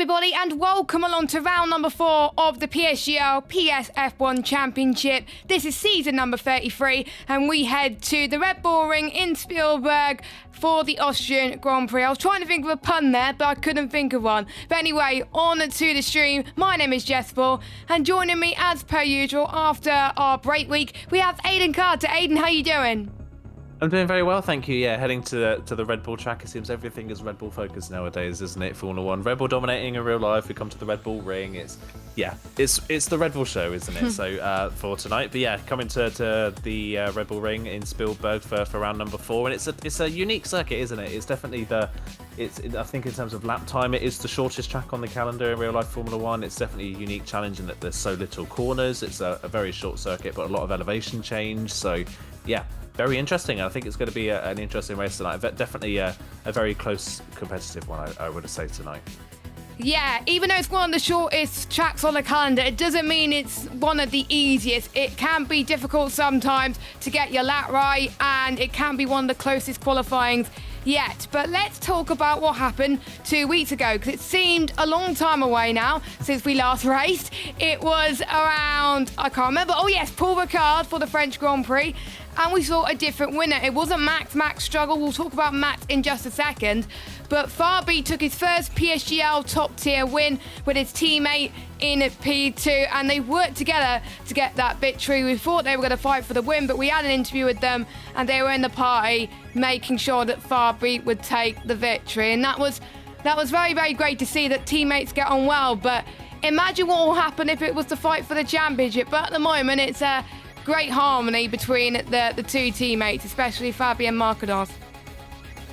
everybody, and welcome along to round number 4 of the PSGL PSF1 Championship. This is season number 33, and we head to the Red Bull Ring in Spielberg for the Austrian Grand Prix. I was trying to think of a pun there, but I couldn't think of one. But anyway, on to the stream. My name is Jessful, and joining me as per usual after our break week, we have Aiden Carter. Aiden, how you doing? I'm doing very well, thank you. Yeah, heading to the Red Bull track. It seems everything is Red Bull focused nowadays, isn't it? Formula One, Red Bull dominating in real life. We come to the Red Bull Ring. It's the Red Bull show, isn't it? So for tonight, but yeah, coming to the Red Bull Ring in Spielberg for round number 4, and it's a unique circuit, isn't it? It's definitely I think in terms of lap time, it is the shortest track on the calendar in real life Formula One. It's definitely a unique challenge in that there's so little corners. It's a very short circuit, but a lot of elevation change. So yeah. Very interesting. I think it's going to be an interesting race tonight. Definitely a very close competitive one, I would say, tonight. Yeah, even though it's one of the shortest tracks on the calendar, it doesn't mean it's one of the easiest. It can be difficult sometimes to get your lap right, and it can be one of the closest qualifyings yet. But let's talk about what happened 2 weeks ago, because it seemed a long time away now since we last raced. It was around, I can't remember, oh yes, Paul Ricard for the French Grand Prix, and we saw a different winner. It wasn't Max. Max struggled. We'll talk about Max in just a second. But Fabi took his first PSGL top tier win with his teammate in P2, and they worked together to get that victory. We thought they were going to fight for the win, but we had an interview with them, and they were in the party making sure that Fabi would take the victory. And that was very, very great to see that teammates get on well. But imagine what will happen if it was to fight for the championship. But at the moment, it's a great harmony between the two teammates, especially Fabi and Marcados.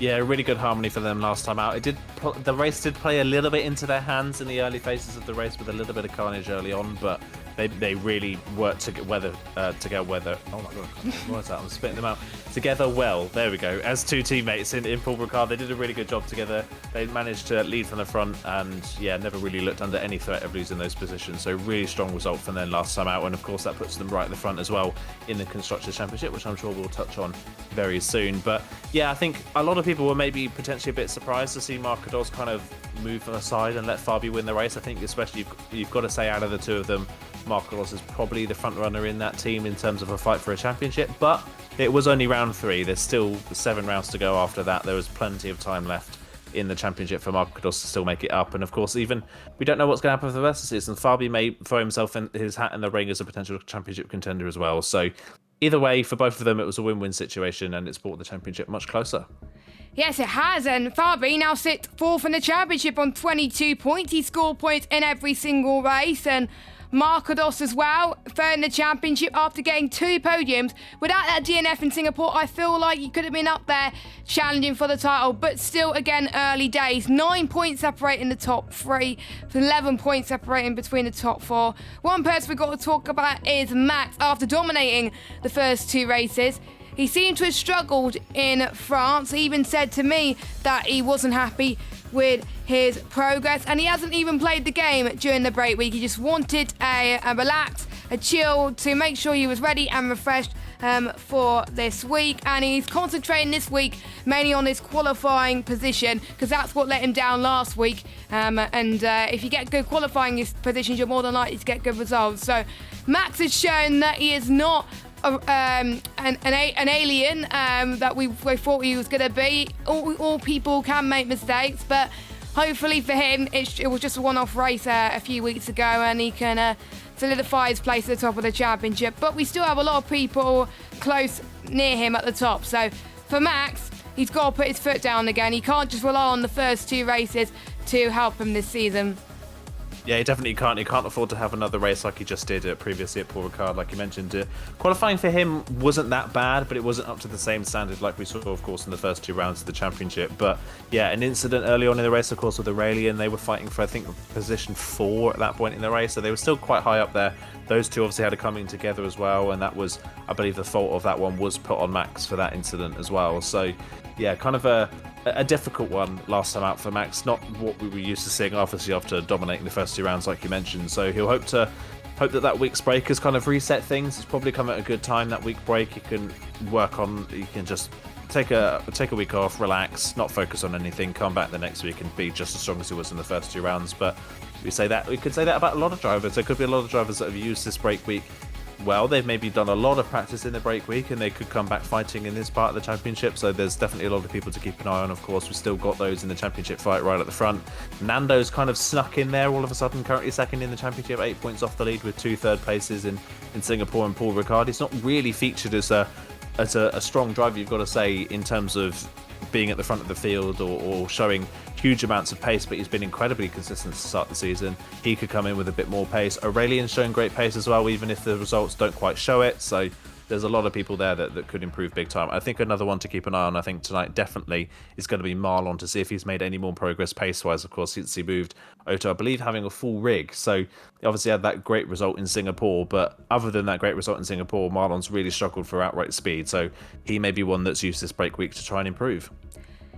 Yeah, really good harmony for them last time out. The race did play a little bit into their hands in the early phases of the race with a little bit of carnage early on, but they really worked together. Oh my god, what is that? I'm spitting them out. Together well. There we go. As two teammates in Paul Ricard, they did a really good job together. They managed to lead from the front, and yeah, never really looked under any threat of losing those positions. So really strong result from them last time out, and of course that puts them right at the front as well in the Constructors' Championship, which I'm sure we'll touch on very soon. But yeah, I think a lot of people were maybe potentially a bit surprised to see Marcados kind of move aside and let Fabi win the race. I think especially you've got to say out of the two of them, Marcados is probably the front runner in that team in terms of a fight for a championship, but it was only round 3. There's still 7 rounds to go after that. There was plenty of time left in the championship for Marcados to still make it up, and of course even we don't know what's going to happen for the rest of the season. Fabi may throw himself in his hat in the ring as a potential championship contender as well. So either way, for both of them, it was a win-win situation, and it's brought the championship much closer. Yes, it has, and Fabi now sits 4th in the championship on 22 points. He scored points in every single race, and Marcados as well, 3rd in the championship after getting 2 podiums. Without that DNF in Singapore, I feel like he could have been up there challenging for the title, but still, again, early days. 9 points separating the top 3, 11 points separating between the top 4. One person we've got to talk about is Max. After dominating the first 2 races, he seemed to have struggled in France. He even said to me that he wasn't happy with his progress, and he hasn't even played the game during the break week. He just wanted a relax, a chill to make sure he was ready and refreshed for this week, and he's concentrating this week mainly on his qualifying position, because that's what let him down last week, and if you get good qualifying positions, you're more than likely to get good results. So Max has shown that he is not an alien that we thought he was going to be. All people can make mistakes, but hopefully for him it was just a one-off race a few weeks ago, and he can solidify his place at the top of the championship. But we still have a lot of people close near him at the top, so for Max, he's got to put his foot down again. He can't just rely on the first 2 races to help him this season. Yeah, he definitely can't. He can't afford to have another race like he just did previously at Paul Ricard, like you mentioned. Qualifying for him wasn't that bad, but it wasn't up to the same standard like we saw, of course, in the first 2 rounds of the championship. But yeah, an incident early on in the race, of course, with Aurelian. They were fighting for, I think, position 4 at that point in the race, so they were still quite high up there. Those two obviously had a coming together as well, and that was, I believe, the fault of that one was put on Max for that incident as well. So yeah, kind of a difficult one last time out for Max, not what we were used to seeing, obviously, after dominating the first 2 rounds like you mentioned. So he'll hope that week's break has kind of reset things. It's probably come at a good time, that week break. He can work on, he can just take a week off, relax, not focus on anything, come back the next week and be just as strong as he was in the first 2 rounds. But we could say that about a lot of drivers. There could be a lot of drivers that have used this break week well. They've maybe done a lot of practice in the break week and they could come back fighting in this part of the championship. So there's definitely a lot of people to keep an eye on. Of course, we've still got those in the championship fight right at the front. Nando's kind of snuck in there all of a sudden, currently second in the championship, 8 points off the lead with 2 third places in Singapore and Paul Ricard. He's not really featured as a strong driver, you've got to say, in terms of being at the front of the field or showing huge amounts of pace, but he's been incredibly consistent to start the season. He could come in with a bit more pace. Aurelian's showing great pace as well, even if the results don't quite show it. So there's a lot of people there that could improve big time. I think another one to keep an eye on, I think tonight definitely, is going to be Marlon, to see if he's made any more progress pace-wise, of course, since he moved over to, I believe, having a full rig. So he obviously had that great result in Singapore, but other than that great result in Singapore, Marlon's really struggled for outright speed. So he may be one that's used this break week to try and improve.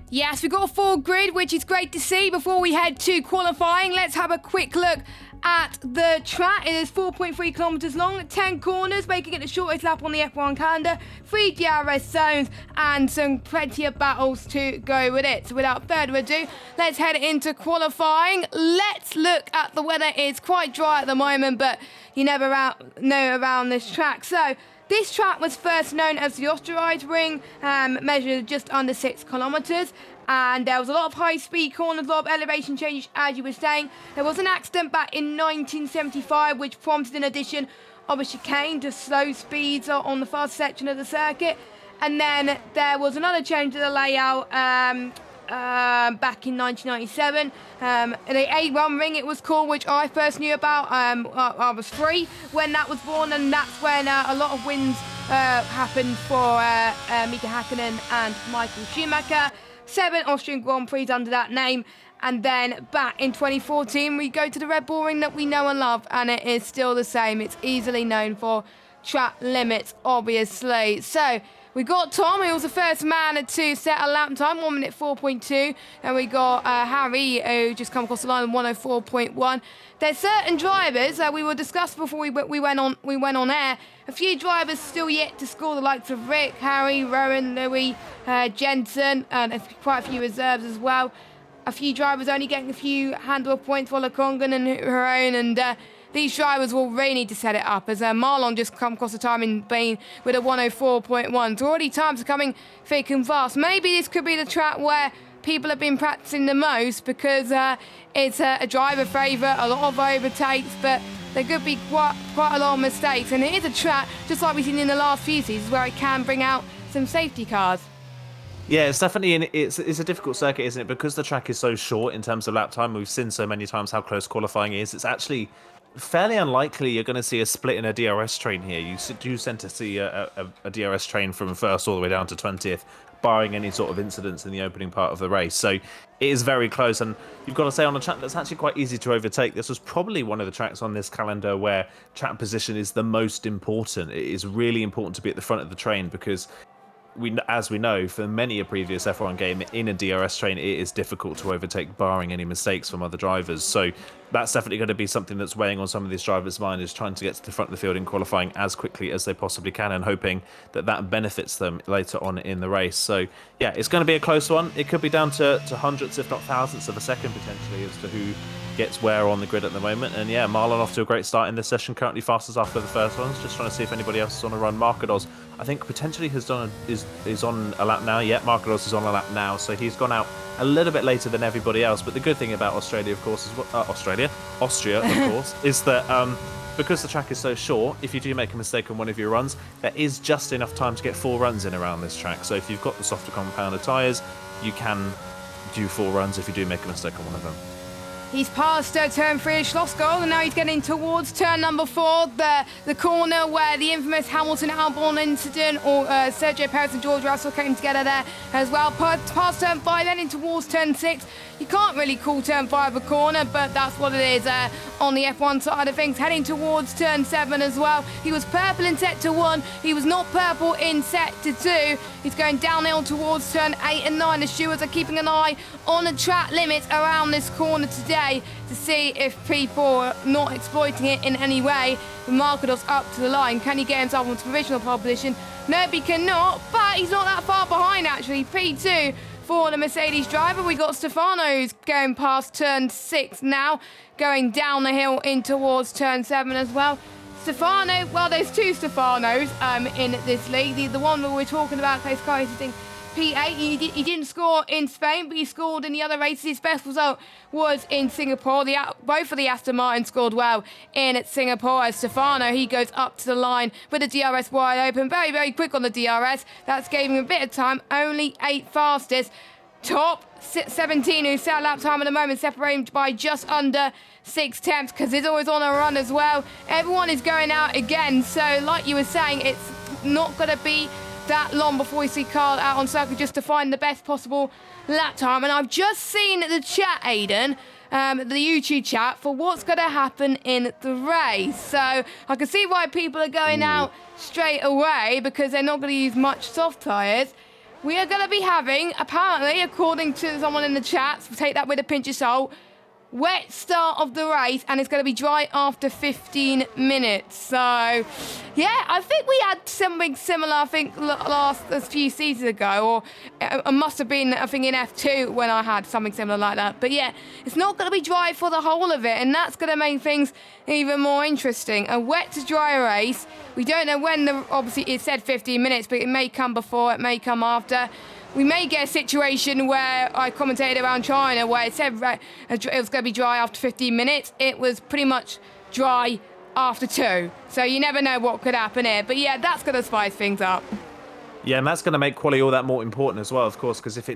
Yes, we've got a full grid, which is great to see. Before we head to qualifying, let's have a quick look at the track. It is 4.3 kilometers long, 10 corners, making it the shortest lap on the F1 calendar, 3 DRS zones, and plenty of battles to go with it. So without further ado, let's head into qualifying. Let's look at the weather. It's quite dry at the moment, but you never know around this track. So this track was first known as the Austria ring, measured just under 6 kilometers. And there was a lot of high-speed corners, a lot of elevation changes, as you were saying. There was an accident back in 1975, which prompted an addition of a chicane to slow speeds on the fast section of the circuit. And then there was another change to the layout back in 1997. The A1 ring, it was called, which I first knew about. I was 3 when that was born, and that's when a lot of wins happened for Mika Hakkinen and Michael Schumacher. 7 Austrian Grand Prix under that name. And then back in 2014, we go to the Red Bull ring that we know and love, and it is still the same. It's easily known for track limits, obviously. So we got Tom, who was the first man to set a lap time, 1 minute 4.2. And we got Harry, who just come across the line, 104.1. There's certain drivers we will discuss before we went on air. A few drivers still yet to score, the likes of Rick, Harry, Rowan, Louis, Jensen, and quite a few reserves as well. A few drivers only getting a few handle of points, for Kongan and her own, and these drivers will really need to set it up, as Marlon just come across the time in Spain with a 104.1. So already times are coming thick and fast. Maybe this could be the track where people have been practicing the most, because it's a driver favourite, a lot of overtakes, but there could be quite a lot of mistakes. And it is a track, just like we've seen in the last few seasons, where it can bring out some safety cars. Yeah, it's definitely it's a difficult circuit, isn't it? Because the track is so short in terms of lap time. We've seen so many times how close qualifying is. It's actually fairly unlikely you're going to see a split in a DRS train here. You do tend to see a DRS train from first all the way down to 20th, barring any sort of incidents in the opening part of the race. So it is very close, and you've got to say, on a track that's actually quite easy to overtake, this was probably one of the tracks on this calendar where track position is the most important. It is really important to be at the front of the train, because as we know, for many a previous F1 game, in a DRS train, it is difficult to overtake, barring any mistakes from other drivers. So that's definitely going to be something that's weighing on some of these drivers' mind, is trying to get to the front of the field in qualifying as quickly as they possibly can, and hoping that that benefits them later on in the race. So yeah, it's going to be a close one. It could be down to hundredths, if not thousandths of a second potentially, as to who gets where on the grid at the moment. And yeah, Marlon off to a great start in this session, currently fastest after the first ones. Just trying to see if anybody else is on a run. Markados, I think, potentially is on a lap now. Yeah, Markados is on a lap now, so he's gone out a little bit later than everybody else. But the good thing about Australia, of course, is Austria, of course, is that because the track is so short, if you do make a mistake on one of your runs, there is just enough time to get 4 runs in around this track. So if you've got the softer compound of tyres, you can do 4 runs if you do make a mistake on one of them. He's past turn 3 of Schlossgold, and now he's getting towards turn number 4, the corner where the infamous Hamilton-Albon incident, or Sergio Perez and George Russell came together there as well. Past turn 5, then in towards turn 6. You can't really call turn 5 a corner, but that's what it is on the F1 side of things. Heading towards turn 7 as well. He was purple in sector 1. He was not purple in sector 2. He's going downhill towards turn 8 and 9. The stewards are keeping an eye on the track limits around this corner today to see if people are not exploiting it in any way. Markados up to the line. Can he get himself into provisional pole position? Nope, he cannot, but he's not that far behind, actually. P2 for the Mercedes driver. We got Stefano's going past turn 6 now, going down the hill in towards turn 7 as well. Stefano, well, there's two Stefanos in this league. The one that we're talking about, Facecam, P8, he didn't score in Spain, but he scored in the other races. His best result was in Singapore. Both of the Aston Martin scored well in Singapore. As Stefano, he goes up to the line with the DRS wide open. Very, very quick on the DRS. That's gave him a bit of time. Only 8th fastest. Top 17, who set lap time at the moment, separated by just under 6/10 because he's always on a run as well. Everyone is going out again. So like you were saying, it's not going to be that long before we see Carl out on circuit just to find the best possible lap time. And I've just seen the chat, Aiden, the YouTube chat, for what's going to happen in the race. So I can see why people are going out straight away, because they're not going to use much soft tyres. We are going to be having, apparently, according to someone in the chat, so take that with a pinch of salt, wet start of the race, and it's going to be dry after 15 minutes. So, yeah, I think we had something similar, I think, a few seasons ago, or it must have been, I think, in F2 when I had something similar like that. But, yeah, it's not going to be dry for the whole of it, and that's going to make things even more interesting. A wet to dry race. We don't know when, obviously, it said 15 minutes, but it may come before, it may come after. We may get a situation where I commentated around China where it said it was going to be dry after 15 minutes. It was pretty much dry after 2. So you never know what could happen here. But yeah, that's going to spice things up. Yeah, and that's going to make quali all that more important as well, of course, because if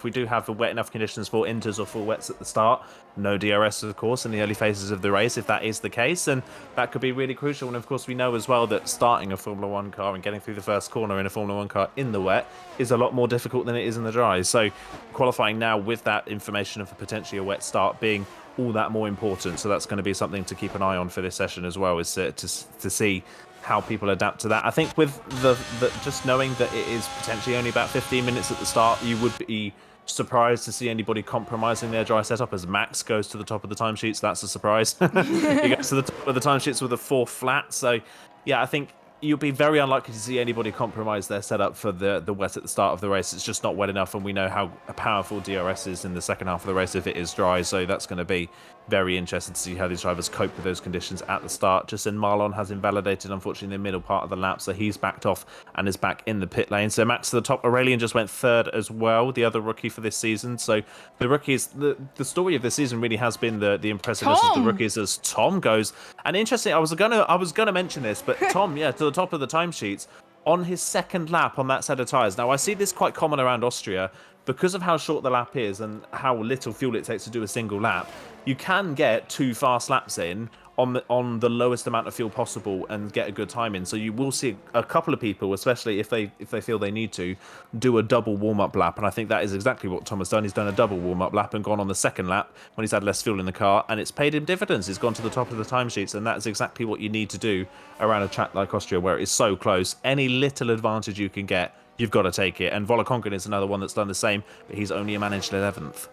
we do have the wet enough conditions for inters or full wets at the start, no DRS, of course, in the early phases of the race, if that is the case, and that could be really crucial. And of course, we know as well that starting a Formula 1 car and getting through the first corner in a Formula 1 car in the wet is a lot more difficult than it is in the dry. So qualifying now with that information of potentially a wet start being all that more important. So that's going to be something to keep an eye on for this session as well, is to see how people adapt to that. I think with the just knowing that it is potentially only about 15 minutes at the start, you would be surprised to see anybody compromising their dry setup, as Max goes to the top of the timesheets. That's a surprise. He goes to the top of the timesheets with a 4 flat. So yeah, I think you'll be very unlikely to see anybody compromise their setup for the wet at the start of the race. It's just not wet enough, and we know how powerful DRS is in the second half of the race if it is dry. So that's going to be very interesting to see how these drivers cope with those conditions at the start. Just in Marlon has invalidated, unfortunately, in the middle part of the lap, so he's backed off and is back in the pit lane. So Max to the top. Aurelian just went 3rd as well, the other rookie for this season. So the rookies, the story of the season really has been the impressiveness of the rookies as Tom goes. And interesting, I was gonna mention this, but Tom, yeah, to the top of the timesheets on his 2nd lap on that set of tyres. Now I see this quite common around Austria because of how short the lap is and how little fuel it takes to do a single lap. You can get 2 fast laps in on the lowest amount of fuel possible and get a good time in. So you will see a couple of people, especially if they feel they need to, do a double warm-up lap. And I think that is exactly what Tom has done. He's done a double warm-up lap and gone on the 2nd lap when he's had less fuel in the car, and it's paid him dividends. He's gone to the top of the timesheets, and that's exactly what you need to do around a track like Austria, where it is so close. Any little advantage you can get, you've got to take it. And Volakonkin is another one that's done the same, but he's only managed 11th.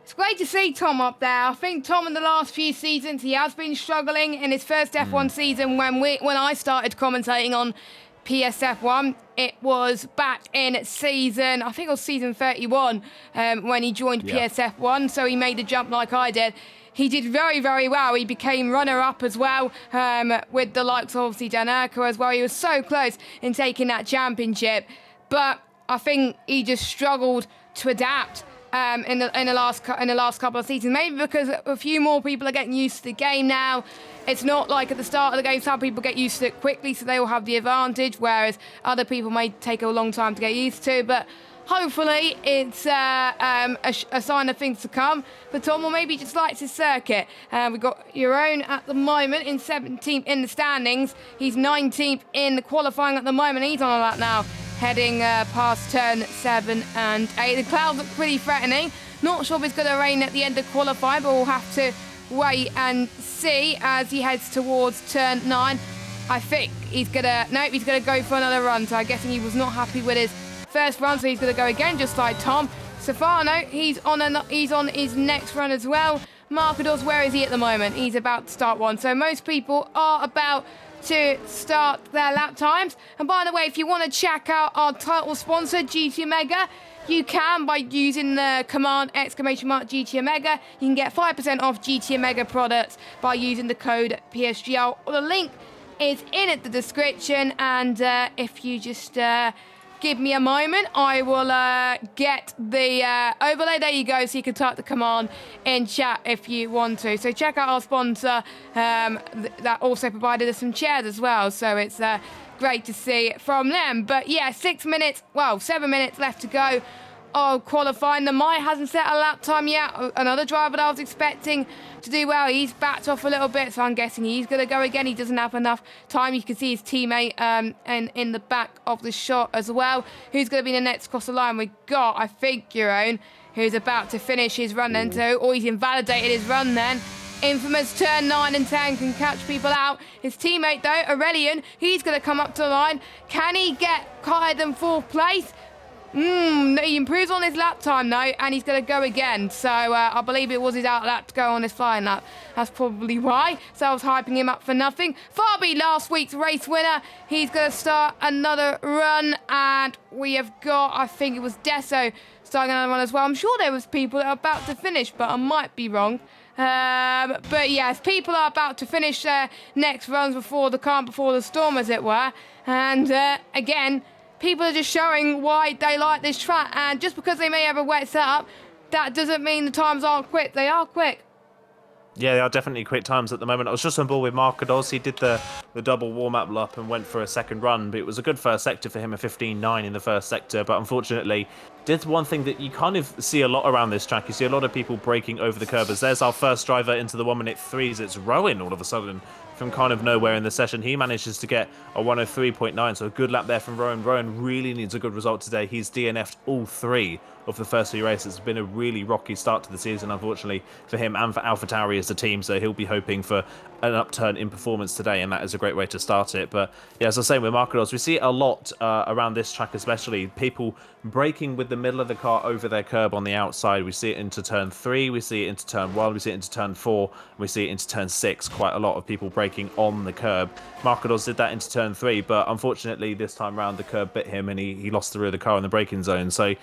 It's great to see Tom up there. I think Tom in the last few seasons, he has been struggling. In his first F1 season, when I started commentating on PSF1, it was back in season, I think it was season 31, when he joined PSF1, so he made the jump like I did. He did very, very well. He became runner-up as well, with the likes of obviously Dan Urquhart as well. He was so close in taking that championship, but I think he just struggled to adapt in the last couple of seasons. Maybe because a few more people are getting used to the game now. It's not like at the start of the game, some people get used to it quickly, so they will have the advantage, whereas other people may take a long time to get used to. But hopefully it's a sign of things to come for Tom, or maybe just likes his circuit. We've got Jeroen at the moment in 17th in the standings. He's 19th in the qualifying at the moment. He's on a lap now, heading past turn 7 and 8. The clouds look pretty threatening. Not sure if it's going to rain at the end of qualifying, but we'll have to wait and see as he heads towards turn 9. I think he's going to go for another run. So I'm guessing he was not happy with his first run, so he's going to go again, just like Tom. Stefano, he's on his next run as well. Marcadors, where is he at the moment? He's about to start one. So most people are about to start their lap times. And by the way, if you want to check out our title sponsor, GT Omega, you can by using the command !GT Omega. You can get 5% off GT Omega products by using the code PSGL. The link is in the description, and if you just give me a moment, I will get the overlay. There you go, so you can type the command in chat if you want to. So check out our sponsor that also provided us some chairs as well, so it's great to see from them. But yeah, 7 minutes left to go of qualifying. The Mai hasn't set a lap time yet. Another driver that I was expecting to do well, he's backed off a little bit, so I'm guessing he's going to go again. He doesn't have enough time. You can see his teammate in the back of the shot as well. Who's going to be the next across the line? We've got, I think, Jeroen, who's about to finish his run then too, or he's invalidated his run then. Infamous turn 9 and 10 can catch people out. His teammate though, Aurelian, he's going to come up to the line. Can he get higher than 4th place? He improves on his lap time though, and he's going to go again. So I believe it was his out lap to go on his flying lap. That's probably why. So I was hyping him up for nothing. Fabi, last week's race winner, he's going to start another run, and we have got, I think it was Deso starting another run as well. I'm sure there was people that are about to finish, but I might be wrong. But yes, people are about to finish their next runs before the calm, before the storm, as it were. And again, people are just showing why they like this track, and just because they may have a wet setup, that doesn't mean the times aren't quick. They are quick. Yeah, they are definitely quick times at the moment. I was just on board with Marcadors. He did the double warm-up lap and went for a second run, but it was a good first sector for him, a 15.9 in the first sector, but unfortunately did one thing that you kind of see a lot around this track. You see a lot of people braking over the curb. As there's our first driver into the 1 minute 3s. It's Rowan all of a sudden from kind of nowhere in the session. He manages to get a 103.9, so a good lap there from Rowan. Rowan really needs a good result today. He's DNF'd all 3 of the first 3 races. It's been a really rocky start to the season, unfortunately, for him and for AlphaTauri as a team, so he'll be hoping for an upturn in performance today, and that is a great way to start it. But yeah, as I was saying with Marcadors, we see a lot around this track, especially people braking with the middle of the car over their curb on the outside. We see it into turn 3, we see it into turn 1, we see it into turn 4, and we see it into turn 6. Quite a lot of people braking on the curb. Marcadors did that into turn 3, but unfortunately this time round the curb bit him and he lost the rear of the car in the braking zone. So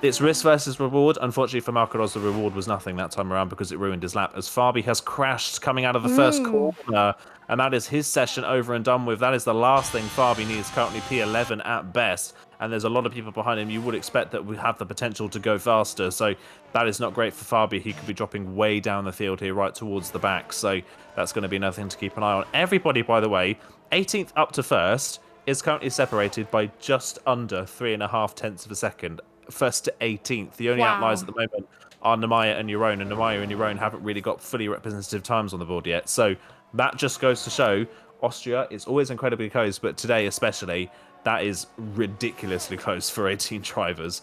it's risk versus reward. Unfortunately for Marcadors, the reward was nothing that time around because it ruined his lap, as Fabi has crashed coming out of the first corner, and that is his session over and done with. That is the last thing Fabi needs, currently P11 at best, and there's a lot of people behind him. You would expect that we have the potential to go faster, so that is not great for Fabi. He could be dropping way down the field here, right towards the back, so that's going to be nothing to keep an eye on. Everybody, by the way, 18th up to 1st, is currently separated by just under 3.5 tenths of a second. 1st to 18th. The only outliers at the moment are Nemanja and Jeroen, and Nemanja and Jeroen haven't really got fully representative times on the board yet. So that just goes to show Austria is always incredibly close, but today especially, that is ridiculously close for 18 drivers.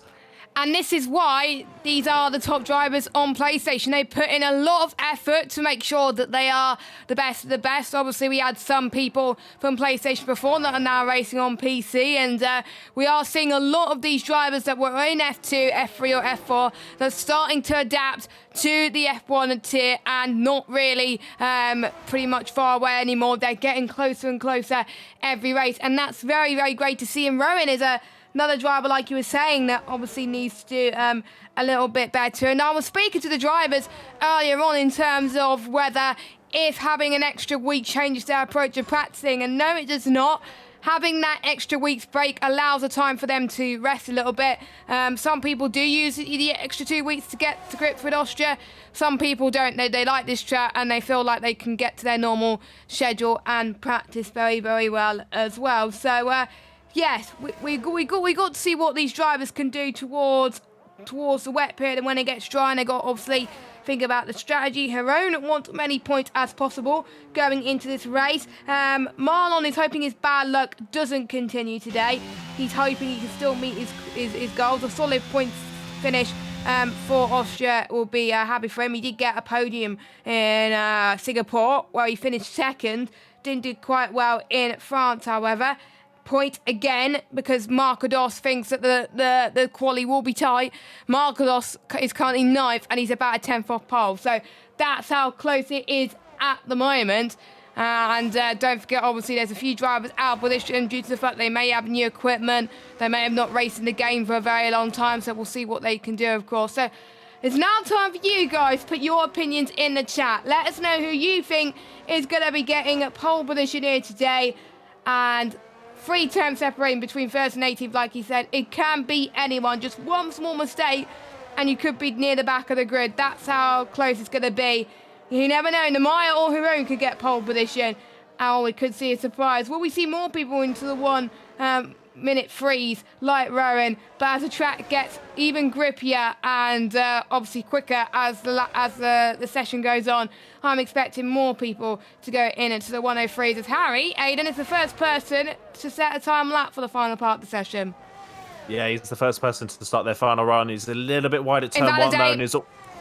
And this is why these are the top drivers on PlayStation. They put in a lot of effort to make sure that they are the best of the best. Obviously, we had some people from PlayStation before that are now racing on PC. And we are seeing a lot of these drivers that were in F2, F3 or F4 that are starting to adapt to the F1 tier and not really pretty much far away anymore. They're getting closer and closer every race. And that's very, very great to see. And Rowan is another driver, like you were saying, that obviously needs to do a little bit better. And I was speaking to the drivers earlier on in terms of whether if having an extra week changes their approach of practicing, and no, it does not. Having that extra week's break allows a time for them to rest a little bit. Some people do use the extra 2 weeks to get to grips with Austria. Some people don't. They like this track and they feel like they can get to their normal schedule and practice very, very well as well. So, yes, we got to see what these drivers can do towards the wet period, and when it gets dry, and they got obviously think about the strategy. Jeroen wants many points as possible going into this race. Marlon is hoping his bad luck doesn't continue today. He's hoping he can still meet his goals. A solid points finish for Austria will be happy for him. He did get a podium in Singapore, where he finished second. Didn't do quite well in France, however. Point again, because Marcadors thinks that the quali will be tight. Marcadors is currently 9th and he's about a 10th off pole. So That's how close it is at the moment. And don't forget, obviously, there's a few drivers out of position due to the fact they may have new equipment. They may have not raced in the game for a very long time, so we'll see what they can do, of course. So it's now time for you guys to put your opinions in the chat. Let us know who you think is going to be getting a pole position here today. And 3 temps separating between first and 18th, like he said. It can be anyone. Just one small mistake, and you could be near the back of the grid. That's how close it's going to be. You never know, Namaya or Hiroon could get pole position. Or we could see a surprise. Will we see more people into the 1 minute freeze like Rowan? But as the track gets even grippier and obviously quicker as the session goes on, I'm expecting more people to go in into the 103s. As Harry, Aiden is the first person to set a time lap for the final part of the session. Yeah, he's the first person to start their final run. He's a little bit wide at turn 1 though, and is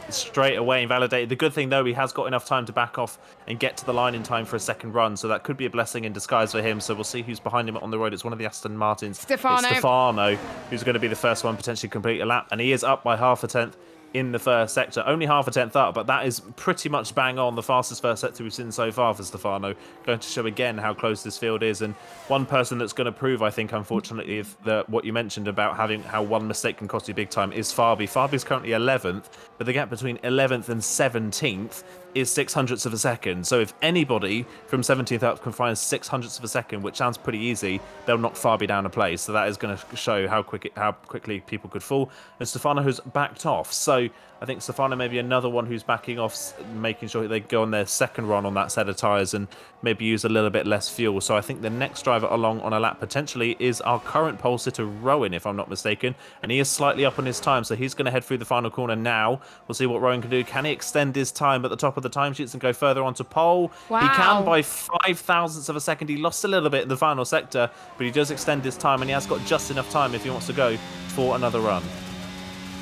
straight away invalidated. The good thing though, he has got enough time to back off and get to the line in time for a second run, so that could be a blessing in disguise for him. So we'll see who's behind him on the road. It's one of the Aston Martins. Stefano, who's going to be the first one potentially complete a lap, and he is up by half a tenth in the first sector. Only half a tenth up, but that is pretty much bang on the fastest first sector we've seen so far for Stefano. Going to show again how close this field is, and one person that's going to prove, I think, unfortunately, if what you mentioned about having how one mistake can cost you big time is Fabi. Fabi's currently 11th, but the gap between 11th and 17th is 600ths of a second. So if anybody from 17th up can find 600ths of a second, which sounds pretty easy, they'll knock Fabi down a place. So that is going to show how quickly people could fall. And Stefano has backed off. So I think Stefano may be another one who's backing off, making sure they go on their second run on that set of tyres and maybe use a little bit less fuel. So I think the next driver along on a lap potentially is our current pole sitter, Rowan, if I'm not mistaken. And he is slightly up on his time, so he's going to head through the final corner now. We'll see what Rowan can do. Can he extend his time at the top of the timesheets and go further onto pole? Wow. He can by 5,000ths of a second. He lost a little bit in the final sector, but he does extend his time, and he has got just enough time if he wants to go for another run.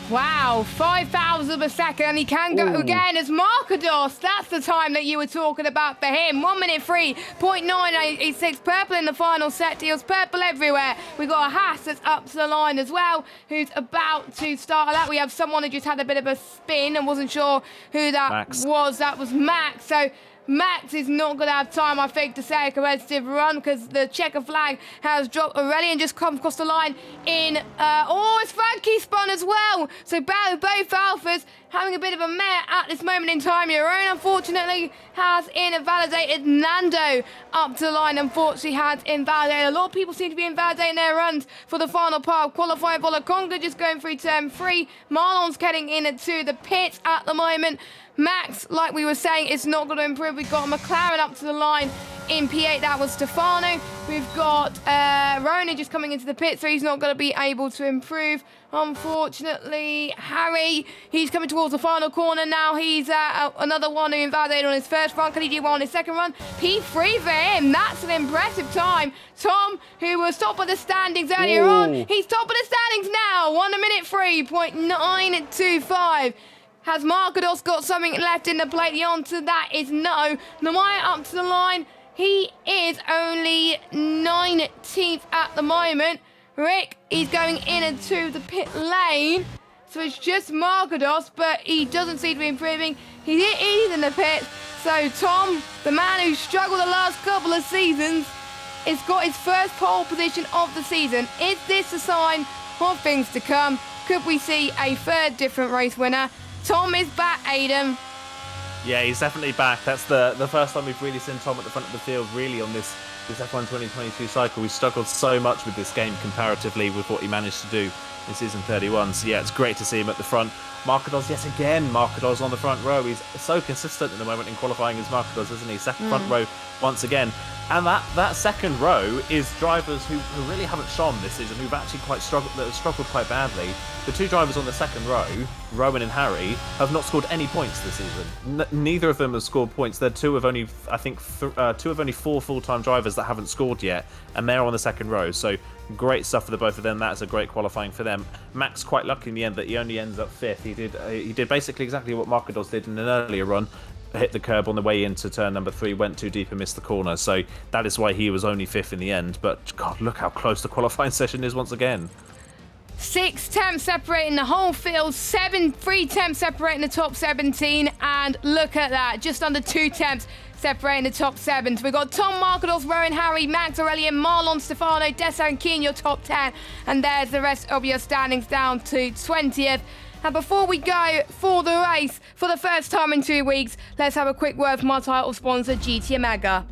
Wow, 5,000 of a second, and he can go again as Markados. That's the time that you were talking about for him. 1 minute 3.986, purple in the final set. He was purple everywhere. We got a Haas that's up to the line as well, who's about to start that. We have someone who just had a bit of a spin and wasn't sure who that was. That was Max. So Max is not going to have time, I think, to say a competitive run because the checker flag has dropped already and just come across the line in... it's Frankie spun as well. So both Alphas having a bit of a mare at this moment in time. Your own, unfortunately, has invalidated. Nando up to the line, unfortunately, has invalidated. A lot of people seem to be invalidating their runs for the final part of qualifying. Bolaconga just going through turn 3. Marlon's getting into the pits at the moment. Max, like we were saying, is not going to improve. We've got McLaren up to the line in P8. That was Stefano. We've got Rona just coming into the pit, so he's not going to be able to improve. Unfortunately, Harry, he's coming towards the final corner now. He's another one who invalidated on his first run. Can he do well on his second run? P3 for him. That's an impressive time. Tom, who was top of the standings earlier on, he's top of the standings now. 1 minute 3.925. Has Markados got something left in the plate? The answer to that is no. Namaya up to the line. He is only 19th at the moment. Rick, he's going in into the pit lane. So it's just Markados, but he doesn't seem to be improving. He's in the pit. So Tom, the man who struggled the last couple of seasons, has got his first pole position of the season. Is this a sign of things to come? Could we see a third different race winner? Tom is back, Aiden. Yeah, he's definitely back. That's the first time we've really seen Tom at the front of the field, really, on this F1 2022 cycle. We struggled so much with this game comparatively with what he managed to do in season 31. So yeah, it's great to see him at the front. Markados yet again. Markados on the front row. He's so consistent at the moment in qualifying as Markados, isn't he? Second front row once again. And that second row is drivers who really haven't shone this season, who've actually struggled quite badly. The two drivers on the second row, Rowan and Harry, have not scored any points this season. Neither of them have scored points. They're two of only 4 full-time drivers that haven't scored yet, and they're on the second row. So great stuff for the both of them. That's a great qualifying for them. Max quite lucky in the end that he only ends up 5th. He did basically exactly what Markados did in an earlier run. Hit the curb on the way into turn number 3, went too deep and missed the corner. So that is why he was only 5th in the end. But God, look how close the qualifying session is once again. 6 tenths separating the whole field, 3 tenths separating the top 17, and look at that, just under 2 tenths separating the top 7. So we've got Tom, Markados, Rowan, Harry, Max, Aurelian, Marlon, Stefano, Dessa and Keen, your top 10, and there's the rest of your standings down to 20th. And before we go for the race, for the first time in 2 weeks, let's have a quick word from our title sponsor, GT Omega.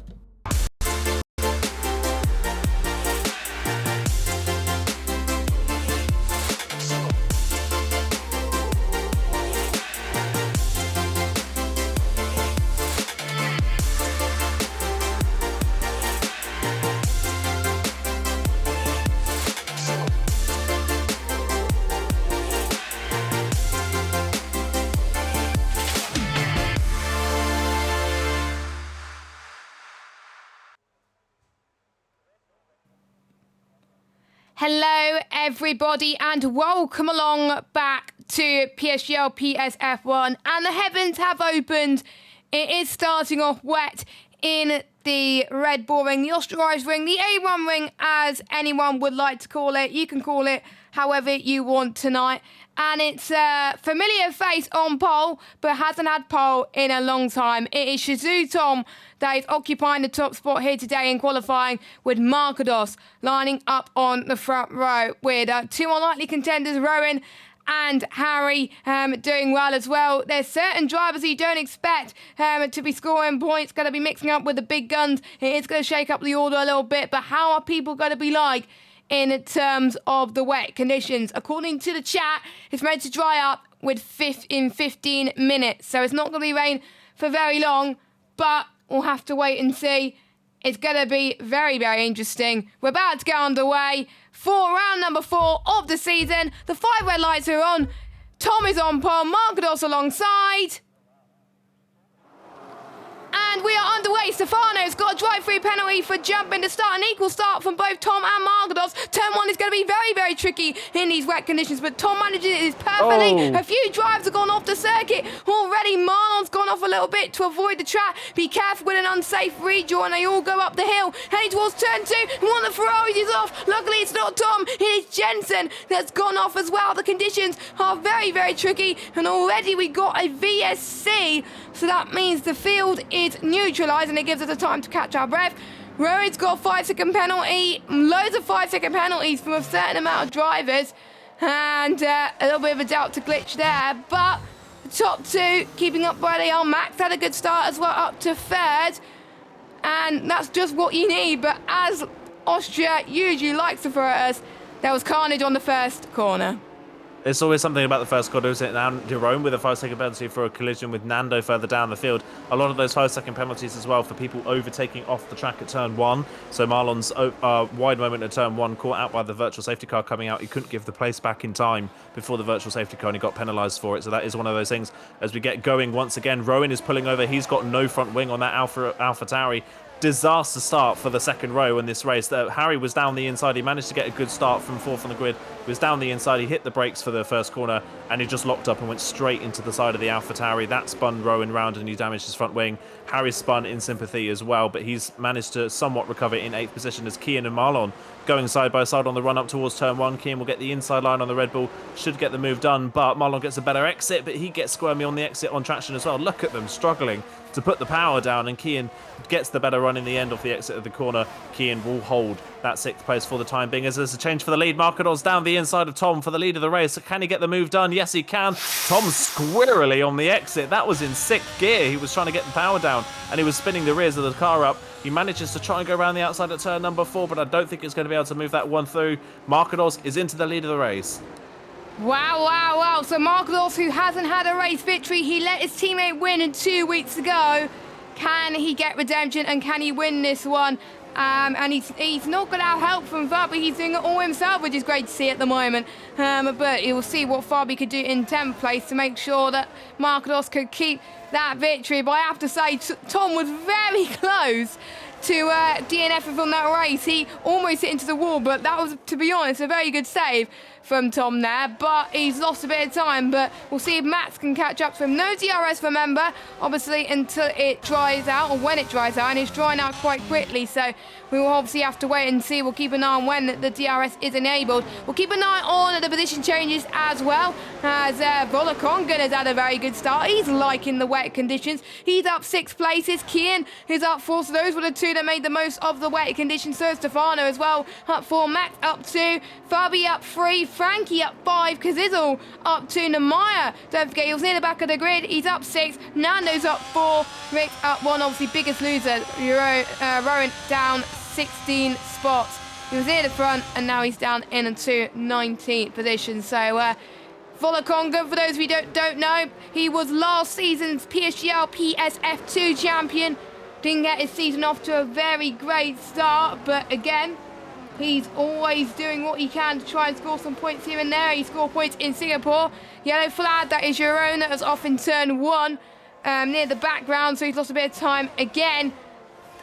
Hello everybody and welcome along back to PSGL PSF1, and the heavens have opened. It is starting off wet in the Red Bull ring, the Austria ring, the A1 ring, as anyone would like to call it. You can call it however you want tonight. And it's a familiar face on pole, but hasn't had pole in a long time. It is Shizou Tom that is occupying the top spot here today in qualifying, with Markados lining up on the front row, with 2 unlikely contenders, Rowan and Harry, doing well as well. There's certain drivers you don't expect to be scoring points, going to be mixing up with the big guns. It is going to shake up the order a little bit, but how are people going to be like in terms of the wet conditions? According to the chat, it's meant to dry up in 15 minutes. So it's not going to be rain for very long, but we'll have to wait and see. It's going to be very, very interesting. We're about to get underway for round number 4 of the season. The 5 red lights are on. Tom is on pole, Markados alongside. And we are underway. Stefano's got a drive-through penalty for jumping to start. An equal start from both Tom and Markados. Turn 1 is going to be very, very tricky in these wet conditions, but Tom manages it perfectly. A few drives have gone off the circuit already. Marlon's gone off a little bit to avoid the trap. Be careful with an unsafe redraw, and they all go up the hill. Heading towards turn 2. One of the Ferraris is off. Luckily, it's not Tom. It is Jensen that's gone off as well. The conditions are very, very tricky, and already we got a VSC. So that means the field is neutralised, and it gives us the time to catch our breath. Rowan's got a 5-second penalty, loads of 5-second penalties from a certain amount of drivers, and a little bit of a doubt to glitch there. But the top 2 keeping up where they are. Max had a good start as well, up to 3rd, and that's just what you need. But as Austria usually likes to throw at us, there was carnage on the first corner. It's always something about the first corner, isn't it? Now, Jerome with a 5-second penalty for a collision with Nando further down the field. A lot of those 5-second penalties as well for people overtaking off the track at turn 1. So Marlon's wide moment at turn 1, caught out by the virtual safety car coming out. He couldn't give the place back in time before the virtual safety car, and he got penalised for it. So that is one of those things. As we get going once again, Rowan is pulling over. He's got no front wing on that AlphaTauri. Disaster start for the second row in this race. Harry was down the inside. He managed to get a good start from 4th on the grid. He was down the inside. He hit the brakes for the first corner, and he just locked up and went straight into the side of the AlphaTauri. That spun Rowan round, and he damaged his front wing. Harry spun in sympathy as well, but he's managed to somewhat recover in 8th position as Kian and Marlon going side by side on the run up towards turn 1. Kian will get the inside line on the Red Bull, should get the move done, but Marlon gets a better exit, but he gets squirmy on the exit on traction as well. Look at them struggling to put the power down, and Kian gets the better run in the end off the exit of the corner. Kian will hold that 6th place for the time being, as there's a change for the lead. Markados down the inside of Tom for the lead of the race. Can he get the move done? Yes, he can. Tom squirrely on the exit. That was in 6th gear. He was trying to get the power down, and he was spinning the rears of the car up. He manages to try and go around the outside at turn number 4, but I don't think it's going to be able to move that one through. Markados is into the lead of the race. Wow, wow, wow. So Markados, who hasn't had a race victory, he let his teammate win 2 weeks ago. Can he get redemption, and can he win this one? And he's not going to have help from Fabi. He's doing it all himself, which is great to see at the moment. But you'll see what Fabi could do in 10th place to make sure that Markados could keep that victory. But I have to say, Tom was very close to DNF from that race. He almost hit into the wall, but that was, to be honest, a very good save from Tom there, but he's lost a bit of time. But we'll see if Max can catch up to him. No DRS, remember, obviously, until it dries out, or when it dries out, and it's drying out quite quickly, so we will obviously have to wait and see. We'll keep an eye on when the DRS is enabled. We'll keep an eye on the position changes as well, as Volokongan has had a very good start. He's liking the wet conditions. He's up 6 places. Kian is up 4, so those were the 2 that made the most of the wet conditions. So Stefano as well, up 4. Max up 2. Fabi up 3. Frankie up 5. Kazizzle up 2. Namaya, don't forget, he was near the back of the grid. He's up 6. Nando's up 4. Rick up 1, obviously biggest loser. Rowan down 16 spots. He was near the front, and now he's down into 19th position. So Volokongan, for those of you who don't know, he was last season's PSGL PSF2 champion. Didn't get his season off to a very great start, but again, he's always doing what he can to try and score some points here and there. He scored points in Singapore. Yellow flag, that is your own. That was off in turn 1 near the background, so he's lost a bit of time again.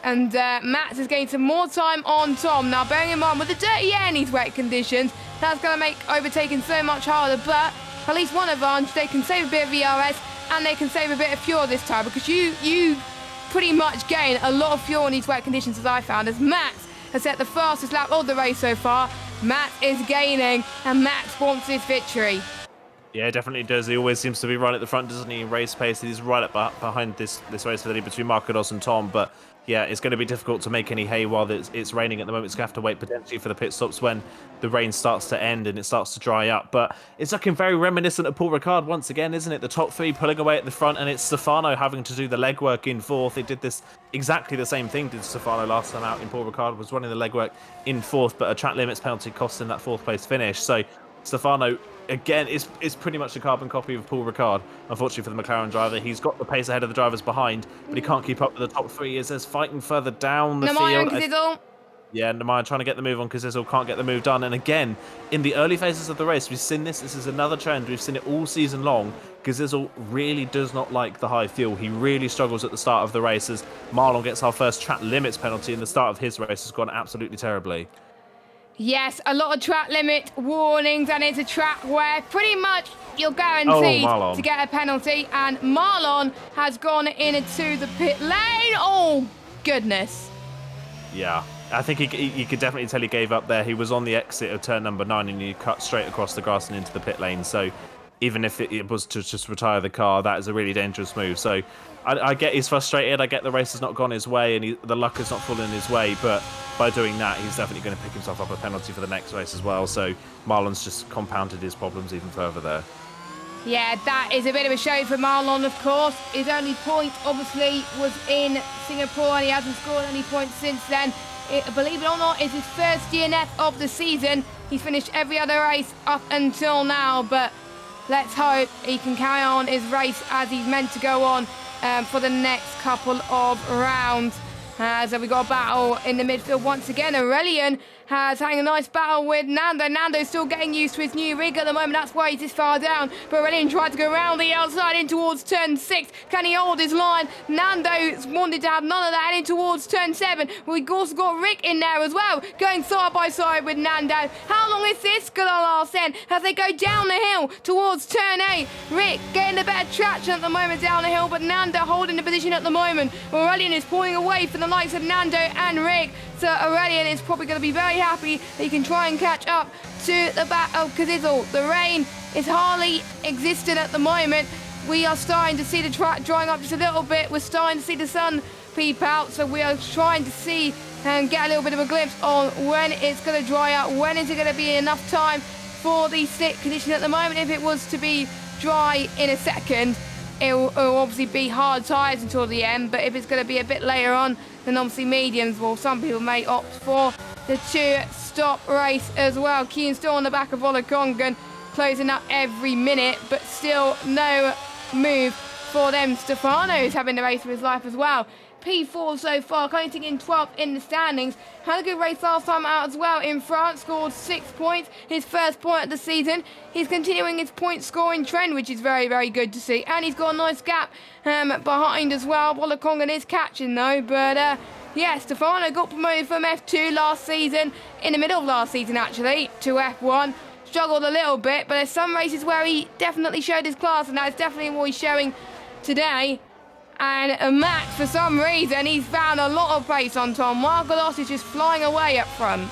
And Max is getting some more time on Tom. Now, bearing in mind, with the dirty air in these wet conditions, that's going to make overtaking so much harder, but at least one advantage, they can save a bit of VRS, and they can save a bit of fuel this time, because you pretty much gain a lot of fuel in these wet conditions, as I found, as Max has set the fastest lap of the race so far. Max is gaining, and Max wants his victory. Yeah, definitely does. He always seems to be right at the front, doesn't he, in race pace? He's right up behind this race for between Markados and Tom, but yeah, it's going to be difficult to make any hay while it's raining at the moment. It's going to have to wait potentially for the pit stops when the rain starts to end and it starts to dry up. But it's looking very reminiscent of Paul Ricard once again, isn't it? The top 3 pulling away at the front, and it's Stefano having to do the legwork in 4th. They did this exactly the same thing did Stefano last time out. In Paul Ricard was running the legwork in 4th, but a track limits penalty cost him that 4th place finish. So Stefano, again, is pretty much a carbon copy of Paul Ricard. Unfortunately for the McLaren driver, he's got the pace ahead of the drivers behind, but he can't keep up with the top 3 as there's fighting further down the field. Yeah, Namaya trying to get the move on because Zizzle can't get the move done. And again, in the early phases of the race, we've seen this. This is another trend. We've seen it all season long. Zizzle really does not like the high fuel. He really struggles at the start of the race as Marlon gets our first track limits penalty, and the start of his race has gone absolutely terribly. Yes, a lot of track limit warnings, and it's a track where pretty much you're guaranteed to get a penalty, and Marlon has gone into the pit lane. Oh, goodness. Yeah, I think you could definitely tell he gave up there. He was on the exit of turn number 9, and he cut straight across the grass and into the pit lane. So even if it was to just retire the car, that is a really dangerous move. So I get he's frustrated. I get the race has not gone his way, and the luck has not fallen his way. But by doing that, he's definitely going to pick himself up a penalty for the next race as well. So Marlon's just compounded his problems even further there. Yeah, that is a bit of a shame for Marlon, of course. His only point, obviously, was in Singapore, and he hasn't scored any points since then. Believe it or not, it's his first DNF of the season. He's finished every other race up until now, but let's hope he can carry on his race as he's meant to go on for the next couple of rounds. So we got a battle in the midfield once again. Aurelian has having a nice battle with Nando. Nando's still getting used to his new rig at the moment. That's why he's this far down. But Aurelian tried to go around the outside in towards turn 6. Can he hold his line? Nando's wanted to have none of that heading towards turn 7. We've also got Rick in there as well, going side by side with Nando. How long is this going to last then? As they go down the hill towards turn 8. Rick getting a better traction at the moment down the hill, but Nando holding the position at the moment. Aurelian is pulling away from the likes of Nando and Rick. So Aurelian is probably going to be very happy that he can try and catch up to the back of Kazizzle. The rain is hardly existent at the moment. We are starting to see the track drying up just a little bit. We're starting to see the sun peep out, so we are trying to see and get a little bit of a glimpse on when it's going to dry out. When is it going to be enough time for the slick condition at the moment? If it was to be dry in a second, it'll obviously be hard tyres until the end, but if it's going to be a bit later on, then obviously mediums, well, some people may opt for the 2-stop race as well. Keane still on the back of Volokongan, closing up every minute, but still no move for them. Stefano's having the race of his life as well. P4 so far, currently in 12th in the standings. Had a good race last time out as well in France, scored 6 points, his first point of the season. He's continuing his point scoring trend, which is very, very good to see. And he's got a nice gap behind as well. Wolakongan is catching though, but yeah, Stefano got promoted from F2 last season, in the middle of last season actually, to F1. Struggled a little bit, but there's some races where he definitely showed his class, and that's definitely what he's showing today. And Max, for some reason, he's found a lot of pace on Tom. Markelos is just flying away up front.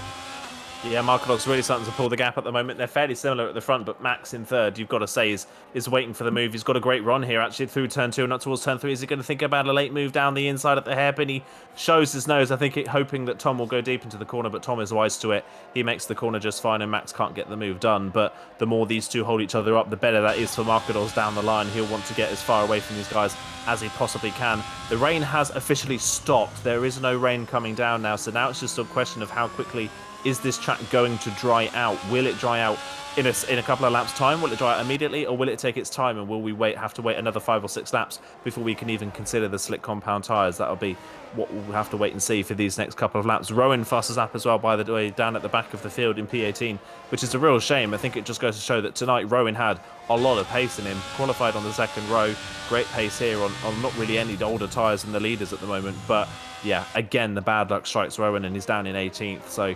Yeah, Markelos really starting to pull the gap at the moment. They're fairly similar at the front, but Max in third, you've got to say, is waiting for the move. He's got a great run here, actually, through turn 2 and up towards turn 3. Is he going to think about a late move down the inside at the hairpin? He shows his nose, I think, hoping that Tom will go deep into the corner, but Tom is wise to it. He makes the corner just fine, and Max can't get the move done. But the more these two hold each other up, the better that is for Markelos down the line. He'll want to get as far away from these guys as he possibly can. The rain has officially stopped. There is no rain coming down now, so now it's just a question of how quickly is this track going to dry out? Will it dry out in a couple of laps' time? Will it dry out immediately, or will it take its time, and will we have to wait another 5 or 6 laps before we can even consider the slick compound tyres? That'll be what we'll have to wait and see for these next couple of laps. Rowan fastest lap as well, by the way, down at the back of the field in P18, which is a real shame. I think it just goes to show that tonight Rowan had a lot of pace in him, qualified on the second row, great pace here on not really any older tyres than the leaders at the moment. But yeah, again, the bad luck strikes Rowan, and he's down in 18th. So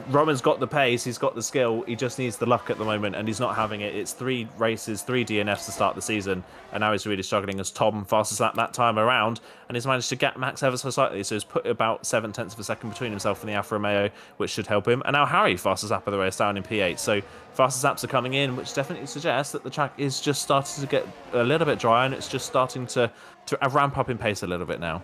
Rowan's got the pace, he's got the skill, he just needs the luck at the moment, and he's not having it. It's 3 races, 3 DNFs to start the season, and now he's really struggling as Tom, fastest lap that time around, and he's managed to gap Max ever so slightly, so he's put about 7/10 of a second between himself and the Alfa Romeo, which should help him. And now Harry, fastest lap of the race, down in P8, so fastest laps are coming in, which definitely suggests that the track is just starting to get a little bit dry, and it's just starting to ramp up in pace a little bit now.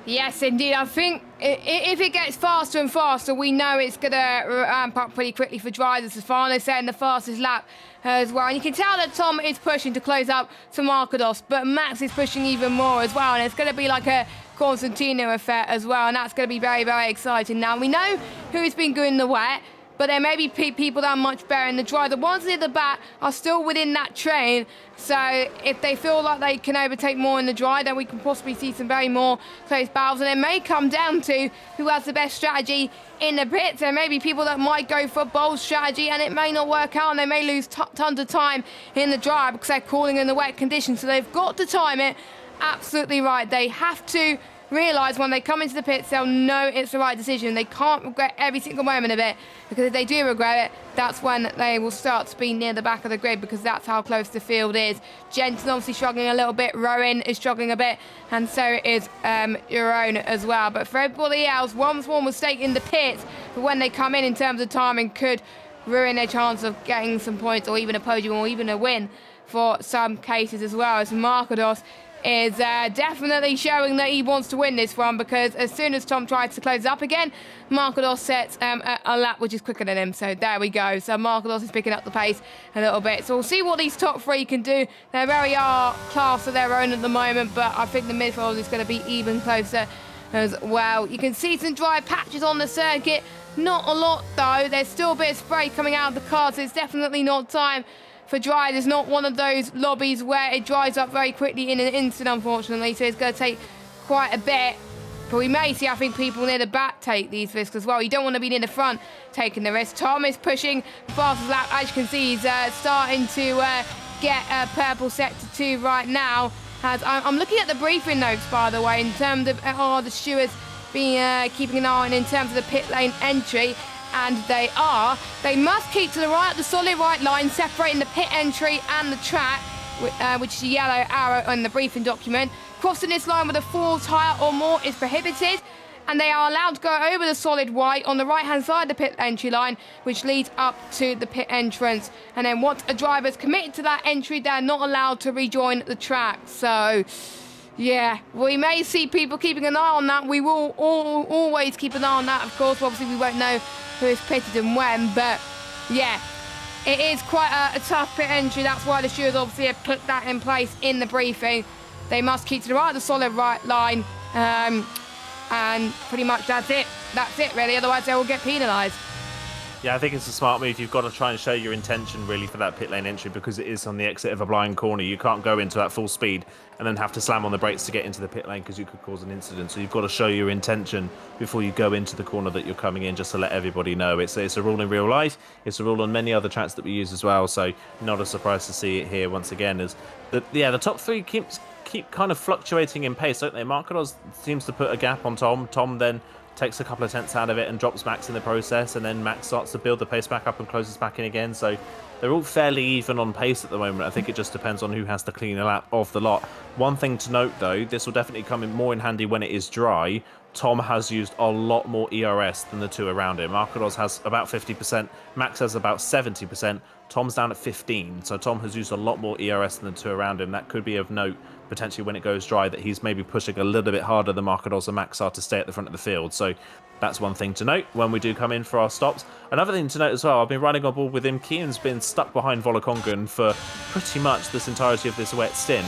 Yes, indeed. I think if it gets faster and faster, we know it's going to ramp up pretty quickly for drivers. Stefano setting the fastest lap as well. And you can tell that Tom is pushing to close up to Markelos, but Max is pushing even more as well. And it's going to be like a Constantino effect as well. And that's going to be very, very exciting. Now, we know who's been good in the wet, but there may be people that are much better in the dry. The ones near the back are still within that train. So if they feel like they can overtake more in the dry, then we can possibly see some very more close battles. And it may come down to who has the best strategy in the pits. There may be people that might go for a bold strategy and it may not work out, and they may lose tons of time in the dry because they're cooling in the wet conditions. So they've got to time it absolutely right. They have to realise when they come into the pits, they'll know it's the right decision. They can't regret every single moment of it, because if they do regret it, that's when they will start to be near the back of the grid, because that's how close the field is. Jensen obviously struggling a little bit, Rowan is struggling a bit, and so is Jeroen as well. But for everybody else, one small mistake in the pits, but when they come in terms of timing, could ruin their chance of getting some points, or even a podium, or even a win for some cases as well, as Markelos is definitely showing that he wants to win this one, because as soon as Tom tries to close up again, Markelos sets a lap which is quicker than him. So there we go. So Markelos is picking up the pace a little bit. So we'll see what these top 3 can do. They're very class of their own at the moment, but I think the midfield is going to be even closer as well. You can see some dry patches on the circuit. Not a lot though. There's still a bit of spray coming out of the car, so it's definitely not time for dry. There's not one of those lobbies where it dries up very quickly in an instant, unfortunately, so it's going to take quite a bit. But we may see, I think, people near the back take these risks as well. You don't want to be near the front taking the risk. Tom is pushing fastest lap. As you can see, he's starting to get purple sector 2 right now. As I'm looking at the briefing notes, by the way, in terms of the stewards being keeping an eye on in terms of the pit lane entry. And they must keep to the right, the solid right line, separating the pit entry and the track, which is a yellow arrow in the briefing document. Crossing this line with a 4 tyre or more is prohibited, and they are allowed to go over the solid white on the right-hand side of the pit entry line, which leads up to the pit entrance. And then once a driver's committed to that entry, they're not allowed to rejoin the track. So yeah, we may see people keeping an eye on that. We will always keep an eye on that, of course. Obviously, we won't know who is pitted and when, but yeah, it is quite a tough pit entry. That's why the stewards obviously have put that in place in the briefing. They must keep to the right of the solid right line, and pretty much that's it really, otherwise they will get penalised. Yeah, I think it's a smart move. You've got to try and show your intention really for that pit lane entry because it is on the exit of a blind corner. You can't go into that full speed and then have to slam on the brakes to get into the pit lane because you could cause an incident. So you've got to show your intention before you go into the corner that you're coming in, just to let everybody know. It's a rule in real life. It's a rule on many other tracks that we use as well. So not a surprise to see it here once again. As the top three keep kind of fluctuating in pace, don't they? Markados seems to put a gap on Tom. Tom then takes a couple of tenths out of it and drops Max in the process, and then Max starts to build the pace back up and closes back in again. So they're all fairly even on pace at the moment. I think it just depends on who has the cleaner lap of the lot. One thing to note though, this will definitely come in more in handy when it is dry. Tom has used a lot more ERS than the two around him. Markados has about 50%, Max has about 70%, Tom's down at 15, so Tom has used a lot more ERS than the two around him. That could be of note potentially when it goes dry, that he's maybe pushing a little bit harder than Markados and Max are to stay at the front of the field. So that's one thing to note when we do come in for our stops. Another thing to note as well, I've been running on board with him. Kian's been stuck behind Volokongan for pretty much this entirety of this wet stint.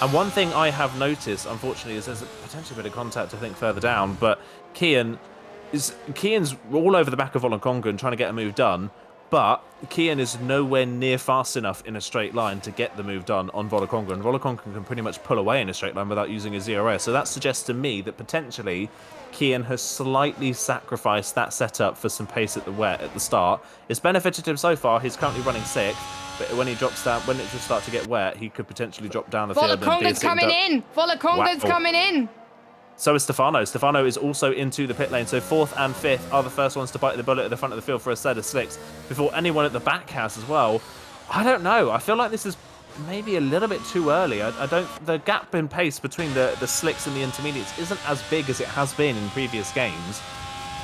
And one thing I have noticed, unfortunately, is there's potentially a bit of contact, I think, further down. But Kian's all over the back of Volokongan trying to get a move done. But Kian is nowhere near fast enough in a straight line to get the move done on Volokongan. Volokongan can pretty much pull away in a straight line without using his ERS. So that suggests to me that potentially Kian has slightly sacrificed that setup for some pace at the start. It's benefited him so far. He's currently running 6th. But when he drops down, when it just starts to get wet, he could potentially drop down the field. Volokongan's coming in. Volokongan's coming in. So is Stefano. Stefano is also into the pit lane. So 4th and 5th are the first ones to bite the bullet at the front of the field for a set of slicks before anyone at the back has as well. I don't know. I feel like this is maybe a little bit too early. The gap in pace between the slicks and the intermediates isn't as big as it has been in previous games.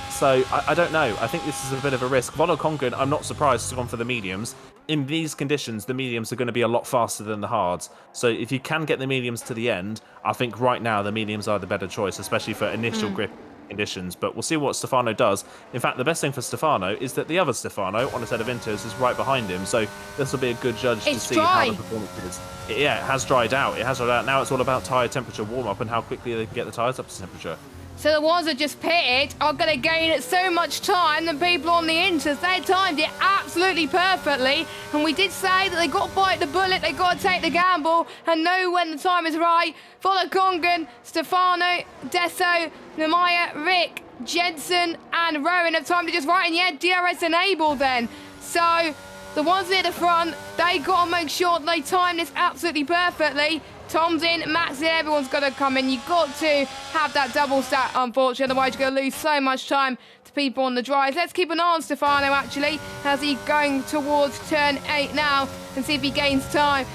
So I don't know. I think this is a bit of a risk. Volokongan, I'm not surprised, has gone for the mediums. In these conditions, the mediums are going to be a lot faster than the hards. So if you can get the mediums to the end, I think right now the mediums are the better choice, especially for initial grip conditions. But we'll see what Stefano does. In fact, the best thing for Stefano is that the other Stefano on a set of Inters is right behind him. So this will be a good judge to see how the performance is. Yeah, it has dried out. It has dried out. Now it's all about tyre temperature warm-up and how quickly they can get the tyres up to temperature. So the ones that just pitted are going to gain so much time than people on the Inters. They timed it absolutely perfectly. And we did say that they got to bite the bullet, they got to take the gamble and know when the time is right. Volokongan, Stefano, Deso, Nemaya, Rick, Jensen and Rowan have timed it just right. And yeah, DRS enabled then. So the ones near the front, they got to make sure they time this absolutely perfectly. Tom's in, Max in, everyone's got to come in. You've got to have that double stat, unfortunately, otherwise you're going to lose so much time to people on the drives. Let's keep an eye on Stefano, actually, as he's going towards turn 8 now, and see if he gains time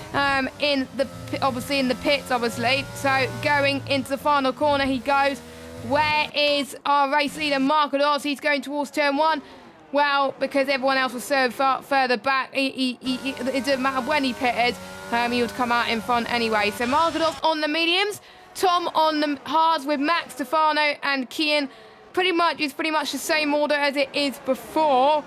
in the pits, obviously. So going into the final corner he goes. Where is our race leader, Markados? He's going towards turn 1. Well, because everyone else was so far further back, it didn't matter when he pitted, he would come out in front anyway. So Markados on the mediums, Tom on the hards with Max, Stefano and Kian. It's pretty much the same order as it is before.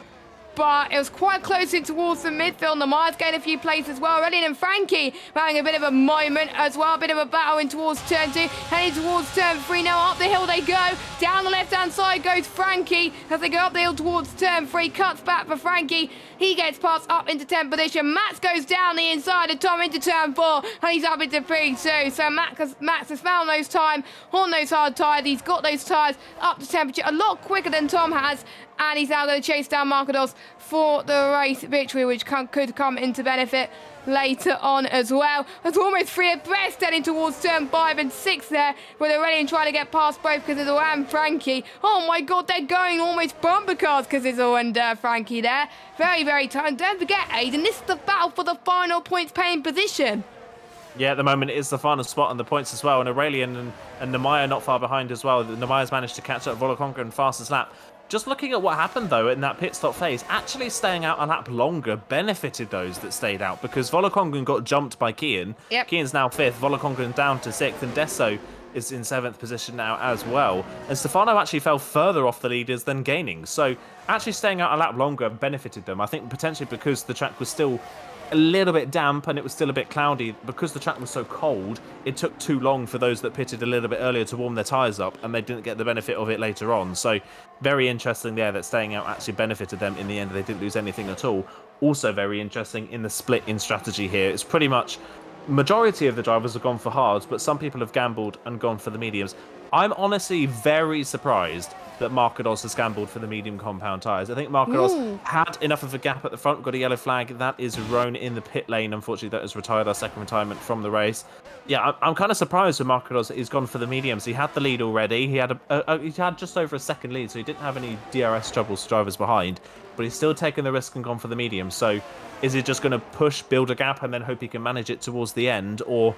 But it was quite close in towards the midfield. The Myers gained a few places as well. Redding and Frankie having a bit of a moment as well. A bit of a battle in towards turn 2. Heading towards turn 3 now. Up the hill they go. Down the left-hand side goes Frankie as they go up the hill towards turn 3. Cuts back for Frankie. He gets passed up into 10th position. Max goes down the inside of Tom into turn 4. And he's up into P2. So Max has found those time on those hard tyres. He's got those tyres up to temperature a lot quicker than Tom has. And he's now going to chase down Markados for the race victory, which could come into benefit later on as well. It's almost 3 abreast heading towards turn 5 and 6 there, where they're ready and trying to get past both Cazizzo and Frankie. Oh my god, they're going almost bumper cars, Cazizzo and Frankie there. Very, very tight. Don't forget, Aiden, this is the battle for the final points paying position. Yeah, at the moment it is the final spot on the points as well, and Aurelian and Nemaya not far behind as well. Nemaya's managed to catch up Volokongan fastest lap. Just looking at what happened, though, in that pit stop phase, actually staying out a lap longer benefited those that stayed out because Volokongan got jumped by Kian. Yep. Kian's now 5th, Volokongan down to 6th, and Deso is in 7th position now as well. And Stefano actually fell further off the leaders than gaining. So actually staying out a lap longer benefited them. I think potentially because the track was still a little bit damp and it was still a bit cloudy. Because the track was so cold, it took too long for those that pitted a little bit earlier to warm their tyres up, and they didn't get the benefit of it later on. So very interesting there that staying out actually benefited them in the end. They didn't lose anything at all. Also very interesting in the split in strategy here. It's pretty much majority of the drivers have gone for hards, but some people have gambled and gone for the mediums. I'm honestly very surprised that Markados has gambled for the medium compound tyres. I think Markados had enough of a gap at the front, got a yellow flag. That is Roan in the pit lane. Unfortunately, that has retired, our second retirement from the race. Yeah, I'm kind of surprised with Markados. He's gone for the mediums. He had the lead already. He had he had just over a second lead, so he didn't have any DRS troubles drivers behind, but he's still taken the risk and gone for the medium. So is he just going to push, build a gap, and then hope he can manage it towards the end, or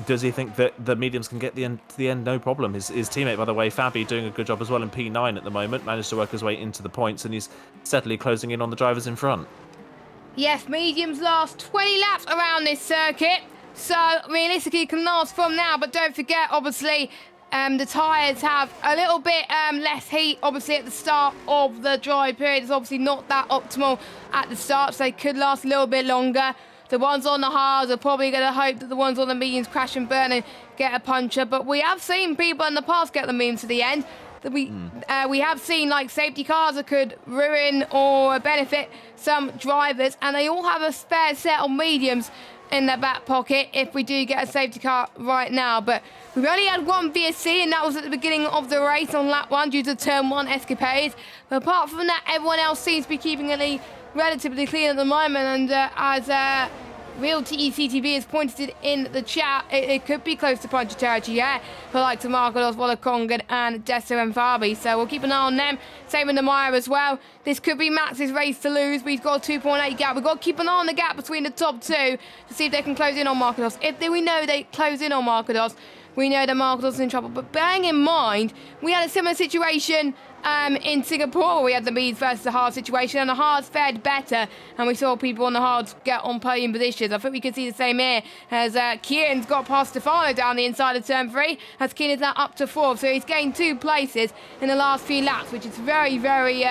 does he think that the mediums can get to the end no problem? His teammate, by the way, Fabi, doing a good job as well in P9 at the moment, managed to work his way into the points, and he's steadily closing in on the drivers in front. Yes, mediums last 20 laps around this circuit, so realistically it can last from now, but don't forget, obviously, the tyres have a little bit less heat, obviously, at the start of the dry period. It's obviously not that optimal at the start, so they could last a little bit longer. The ones on the hards are probably going to hope that the ones on the mediums crash and burn and get a puncher. But we have seen people in the past get the mediums to the end. That we have seen like safety cars that could ruin or benefit some drivers, and they all have a spare set of mediums in their back pocket if we do get a safety car right now. But we've only had one VSC, and that was at the beginning of the race on lap 1 due to turn 1 escapades. But apart from that, everyone else seems to be keeping it relatively clean at the moment, and as Real TECTV has pointed in the chat, it could be close to puncher territory, yeah, for like Markados, Wolakongan and Deso and Fabi, so we'll keep an eye on them. Same with Namaya as well. This could be Max's race to lose, but he's got a 2.8 gap. We've got to keep an eye on the gap between the top two to see if they can close in on Markados. If we know they close in on Markados, we know that Markados is in trouble. But bearing in mind, we had a similar situation in Singapore. We had the mediums versus the hard situation, and the hards fared better, and we saw people on the hards get on podium positions. I think we can see the same here as Kieran's got past Stefano down the inside of turn 3, as Kieran is now up to 4th, so he's gained 2 places in the last few laps, which is very, very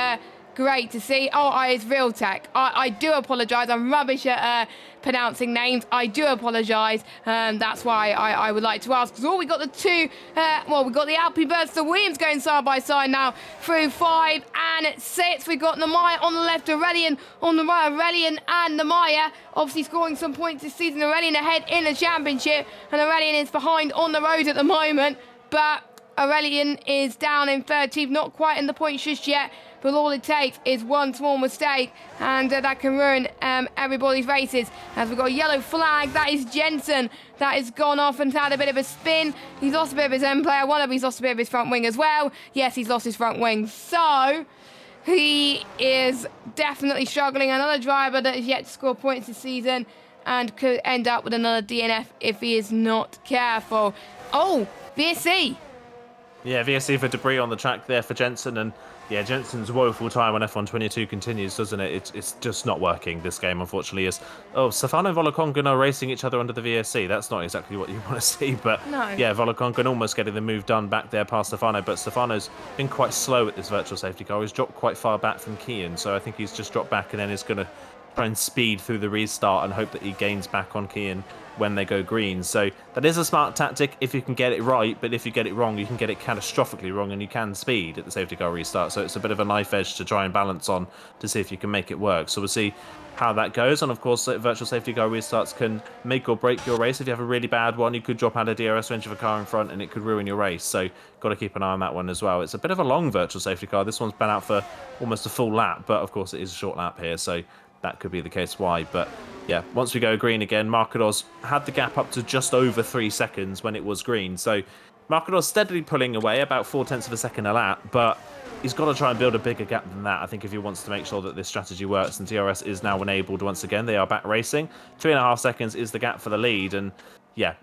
great to see. Oh, it's Real Tech. I do apologise. I'm rubbish at pronouncing names. I do apologise. That's why I would like to ask. Because we got the two, we got the Alpine versus the Williams going side by side now through 5 and 6. We got Namaya on the left, Aurelian on the right. Aurelian and Namaya obviously scoring some points this season. Aurelian ahead in the championship, and Aurelian is behind on the road at the moment. But Aurelian is down in 13th, not quite in the points just yet. But all it takes is one small mistake, and that can ruin everybody's races. As we've got a yellow flag, that is Jensen. That has gone off and had a bit of a spin. He's lost a bit of his end player. One of he's lost a bit of his front wing as well. Yes, he's lost his front wing. So he is definitely struggling. Another driver that has yet to score points this season and could end up with another DNF if he is not careful. Oh, VSC. Yeah, VSC for debris on the track there for Jensen, and yeah, Jensen's woeful time on F122 continues, doesn't it? It's just not working, this game, unfortunately. Stefano and Wolakongan are racing each other under the VSC. That's not exactly what you want to see, but no. Yeah, Wolakongan almost getting the move done back there past Stefano, but Stefano's been quite slow at this virtual safety car. He's dropped quite far back from Kian, so I think he's just dropped back and then is going to try and speed through the restart and hope that he gains back on Kian when they go green. So that is a smart tactic if you can get it right, but if you get it wrong, you can get it catastrophically wrong, and you can speed at the safety car restart. So it's a bit of a knife edge to try and balance on to see if you can make it work. So we'll see how that goes. And of course, virtual safety car restarts can make or break your race. If you have a really bad one, you could drop out a DRS range of a car in front and it could ruin your race. So got to keep an eye on that one as well. It's a bit of a long virtual safety car. This one's been out for almost a full lap, but of course it is a short lap here, so that could be the case why. But yeah, once we go green again, Markados had the gap up to just over 3 seconds when it was green. So Markados steadily pulling away about 0.4 of a second a lap, but he's got to try and build a bigger gap than that, I think, if he wants to make sure that this strategy works. And DRS is now enabled once again. They are back racing. 3.5 seconds is the gap for the lead. And yeah,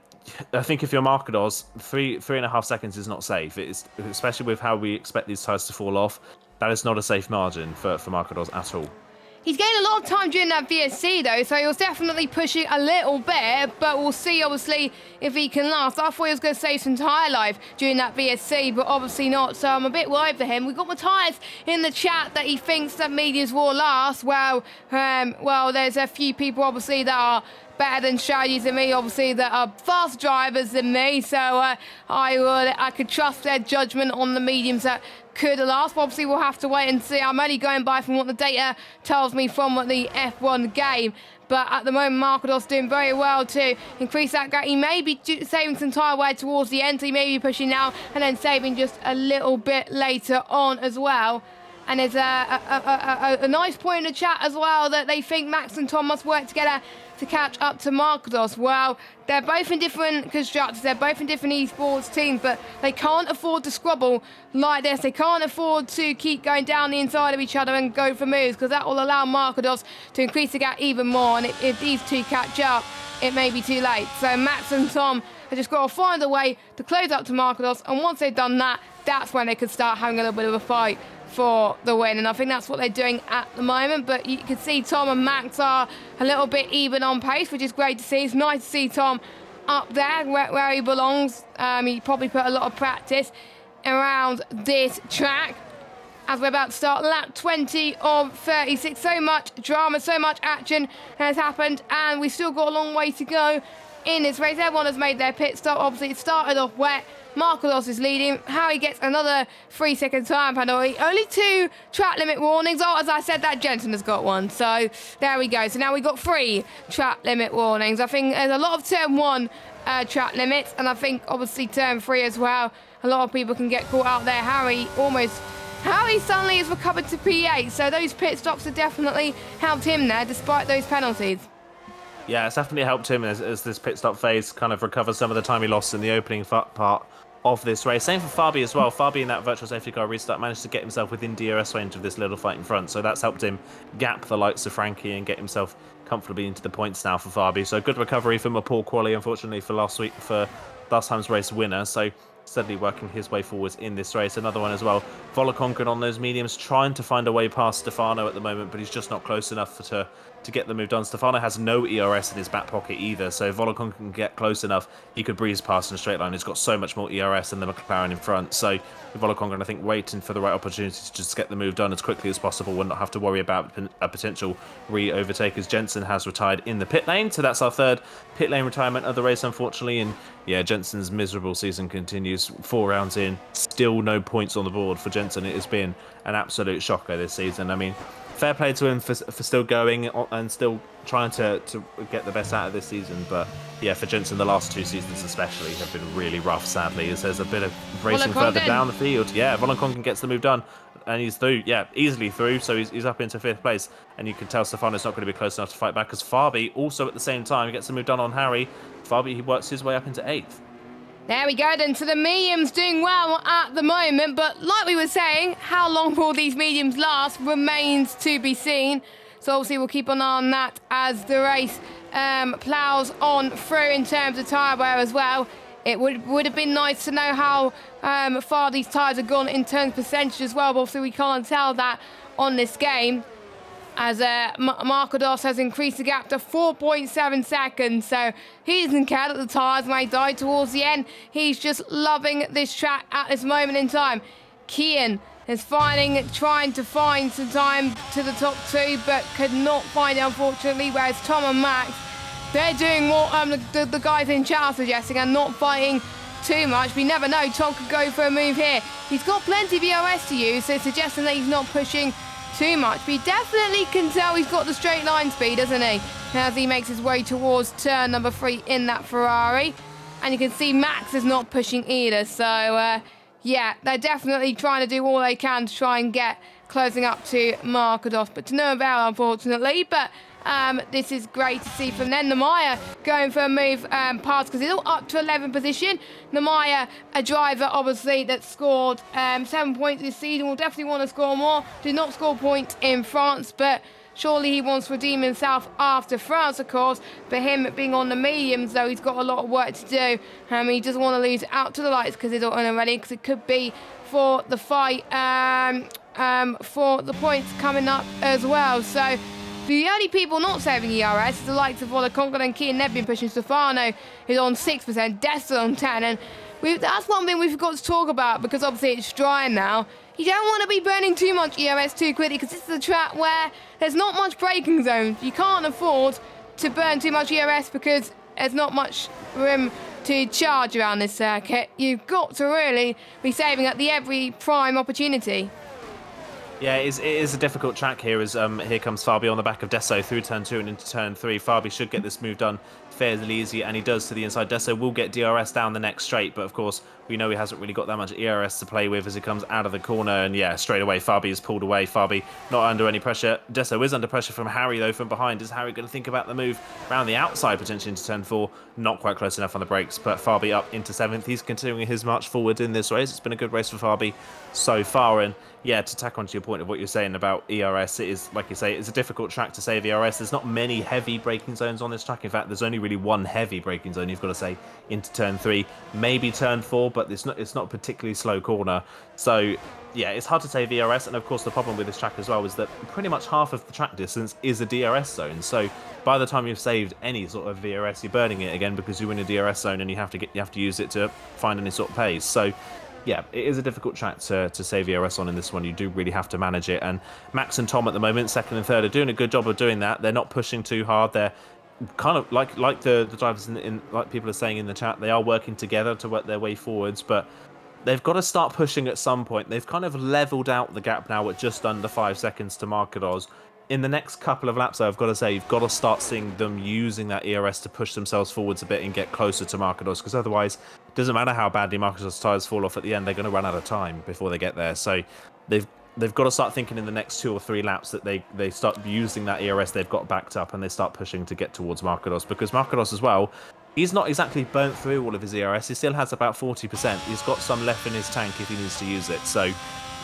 I think if you're Markados, 3.5 seconds is not safe. It's, especially with how we expect these tyres to fall off. That is not a safe margin for Markados at all. He's gained a lot of time during that VSC though, so he was definitely pushing a little bit, but we'll see obviously if he can last. I thought he was going to save some tyre life during that VSC, but obviously not, so I'm a bit worried for him. We've got Matthias in the chat that he thinks that mediums will last. Well, there's a few people obviously that are better than strategies than me, obviously, that are fast drivers than me, so I could trust their judgment on the mediums that could last. But obviously we'll have to wait and see. I'm only going by from what the data tells me from the F1 game, but at the moment Markados doing very well to increase that gap. He may be saving some tyre wear towards the end, so he may be pushing now and then saving just a little bit later on as well. And there's a nice point in the chat as well that they think Max and Tom must work together to catch up to Markados. Well, they're both in different constructors, they're both in different esports teams, but they can't afford to squabble like this. They can't afford to keep going down the inside of each other and go for moves, because that will allow Markados to increase the gap even more. And if these two catch up, it may be too late. So Max and Tom have just got to find a way to close up to Markados, and once they've done that, that's when they could start having a little bit of a fight for the win, and I think that's what they're doing at the moment. But you can see Tom and Max are a little bit even on pace, which is great to see. It's nice to see Tom up there where he belongs. He probably put a lot of practice around this track. As we're about to start lap 20 of 36, so much drama, so much action has happened, and we've still got a long way to go in this race. Everyone has made their pit stop. Obviously it started off wet. Markados is leading. Harry gets another 3-second time penalty. Only 2 track limit warnings. Oh, as I said, that Jensen has got one. So there we go. So now we've got 3 track limit warnings. I think there's a lot of turn 1 track limits, and I think obviously turn 3 as well. A lot of people can get caught out there. Harry suddenly has recovered to P8, so those pit stops have definitely helped him there despite those penalties. Yeah, it's definitely helped him as this pit stop phase kind of recovers some of the time he lost in the opening part of this race. Same for Fabi as well. Fabi in that virtual safety car restart managed to get himself within DRS range of this little fight in front, so that's helped him gap the likes of Frankie and get himself comfortably into the points now for Fabi. So good recovery from a poor quali, unfortunately, for last time's race winner. So steadily working his way forwards in this race. Another one as well. Volakonkan on those mediums, trying to find a way past Stefano at the moment, but he's just not close enough to get the move done. Stefano has no ERS in his back pocket either, so if Volakonkan can get close enough, he could breeze past in a straight line. He's got so much more ERS than the McLaren in front, so Volakonkan, I think, waiting for the right opportunity to just get the move done as quickly as possible, will not have to worry about a potential re-overtake, as Jensen has retired in the pit lane. So that's our 3rd pit lane retirement of the race, unfortunately. And yeah, Jensen's miserable season continues. 4 rounds in, still no points on the board for Jensen. It has been an absolute shocker this season. I mean, fair play to him for still going and still trying to get the best out of this season. But yeah, for Jensen, the last 2 seasons especially have been really rough, sadly, as there's a bit of racing further down the field. Yeah, Volakonkan gets the move done, and he's through. Yeah, easily through, so he's up into 5th place. And you can tell Stefano's not going to be close enough to fight back, because Fabi also at the same time gets the move done on Harry. Fabi, he works his way up into 8th. There we go then, so the mediums doing well at the moment, but like we were saying, how long will these mediums last remains to be seen. So obviously we'll keep an eye on that as the race ploughs on through in terms of tyre wear as well. It would have been nice to know how far these tyres have gone in terms of percentage as well, but obviously we can't tell that on this game, as Markados has increased the gap to 4.7 seconds. So he doesn't care that the tyres may die towards the end. He's just loving this track at this moment in time. Kian is trying to find some time to the top 2, but could not find it, unfortunately, whereas Tom and Max, they're doing what the guys in chat are suggesting and not fighting too much. We never know, Tom could go for a move here. He's got plenty of EOS to use, so suggesting that he's not pushing too much, but he definitely can tell he's got the straight line speed, doesn't he, as he makes his way towards turn number 3 in that Ferrari. And you can see Max is not pushing either, so yeah, they're definitely trying to do all they can to try and get closing up to Markados, but to no avail, unfortunately. But this is great to see from them. Nemaya going for a move past, because he's all up to 11th position. Nemaya, a driver obviously that scored 7 points this season, will definitely want to score more. Did not score points in France, but surely he wants to redeem himself after France, of course. For him being on the mediums, though, he's got a lot of work to do. He doesn't want to lose out to the lights because he's not ready, because it could be for the fight, for the points coming up as well. So The only people not saving ERS is the likes of Wolakonga and Kian. They've been pushing. Stefano is on 6%, Dessa on 10%, and that's one thing we forgot to talk about, because obviously it's dry now. You don't want to be burning too much ERS too quickly, because this is a track where there's not much braking zones. You can't afford to burn too much ERS because there's not much room to charge around this circuit. You've got to really be saving at the every prime opportunity. Yeah, it is a difficult track here, as here comes Fabi on the back of Desso through turn 2 and into turn 3. Fabi should get this move done fairly easy, and he does to the inside. Desso will get DRS down the next straight, but of course we know he hasn't really got that much ERS to play with as he comes out of the corner, and yeah, straight away Fabi is pulled away. Fabi not under any pressure. Desso is under pressure from Harry though from behind. Is Harry going to think about the move around the outside potentially into turn 4? Not quite close enough on the brakes, but Fabi up into 7th. He's continuing his march forward in this race. It's been a good race for Fabi so far, and yeah, to tack onto your point of what you're saying about ERS, it is, like you say, it's a difficult track to save ERS. There's not many heavy braking zones on this track. In fact, there's only really one heavy braking zone, you've got to say, into turn 3, maybe turn 4, but it's not a particularly slow corner. So yeah, it's hard to save ERS, and of course the problem with this track as well is that pretty much half of the track distance is a DRS zone. So by the time you've saved any sort of DRS, you're burning it again because you're in a DRS zone and you have to use it to find any sort of pace. So yeah, it is a difficult track to save ERS on in this one. You do really have to manage it. And Max and Tom at the moment, 2nd and 3rd, are doing a good job of doing that. They're not pushing too hard. They're kind of like the drivers in like people are saying in the chat, they are working together to work their way forwards, but they've got to start pushing at some point. They've kind of leveled out the gap now at just under 5 seconds to Markados. In the next couple of laps, though, I've got to say, you've got to start seeing them using that ERS to push themselves forwards a bit and get closer to Markados, because otherwise, it doesn't matter how badly Markados' tyres fall off at the end, they're going to run out of time before they get there. So they've got to start thinking in the next 2 or 3 laps that they start using that ERS they've got backed up and they start pushing to get towards Markados, because Markados as well, he's not exactly burnt through all of his ERS. He still has about 40%. He's got some left in his tank if he needs to use it. So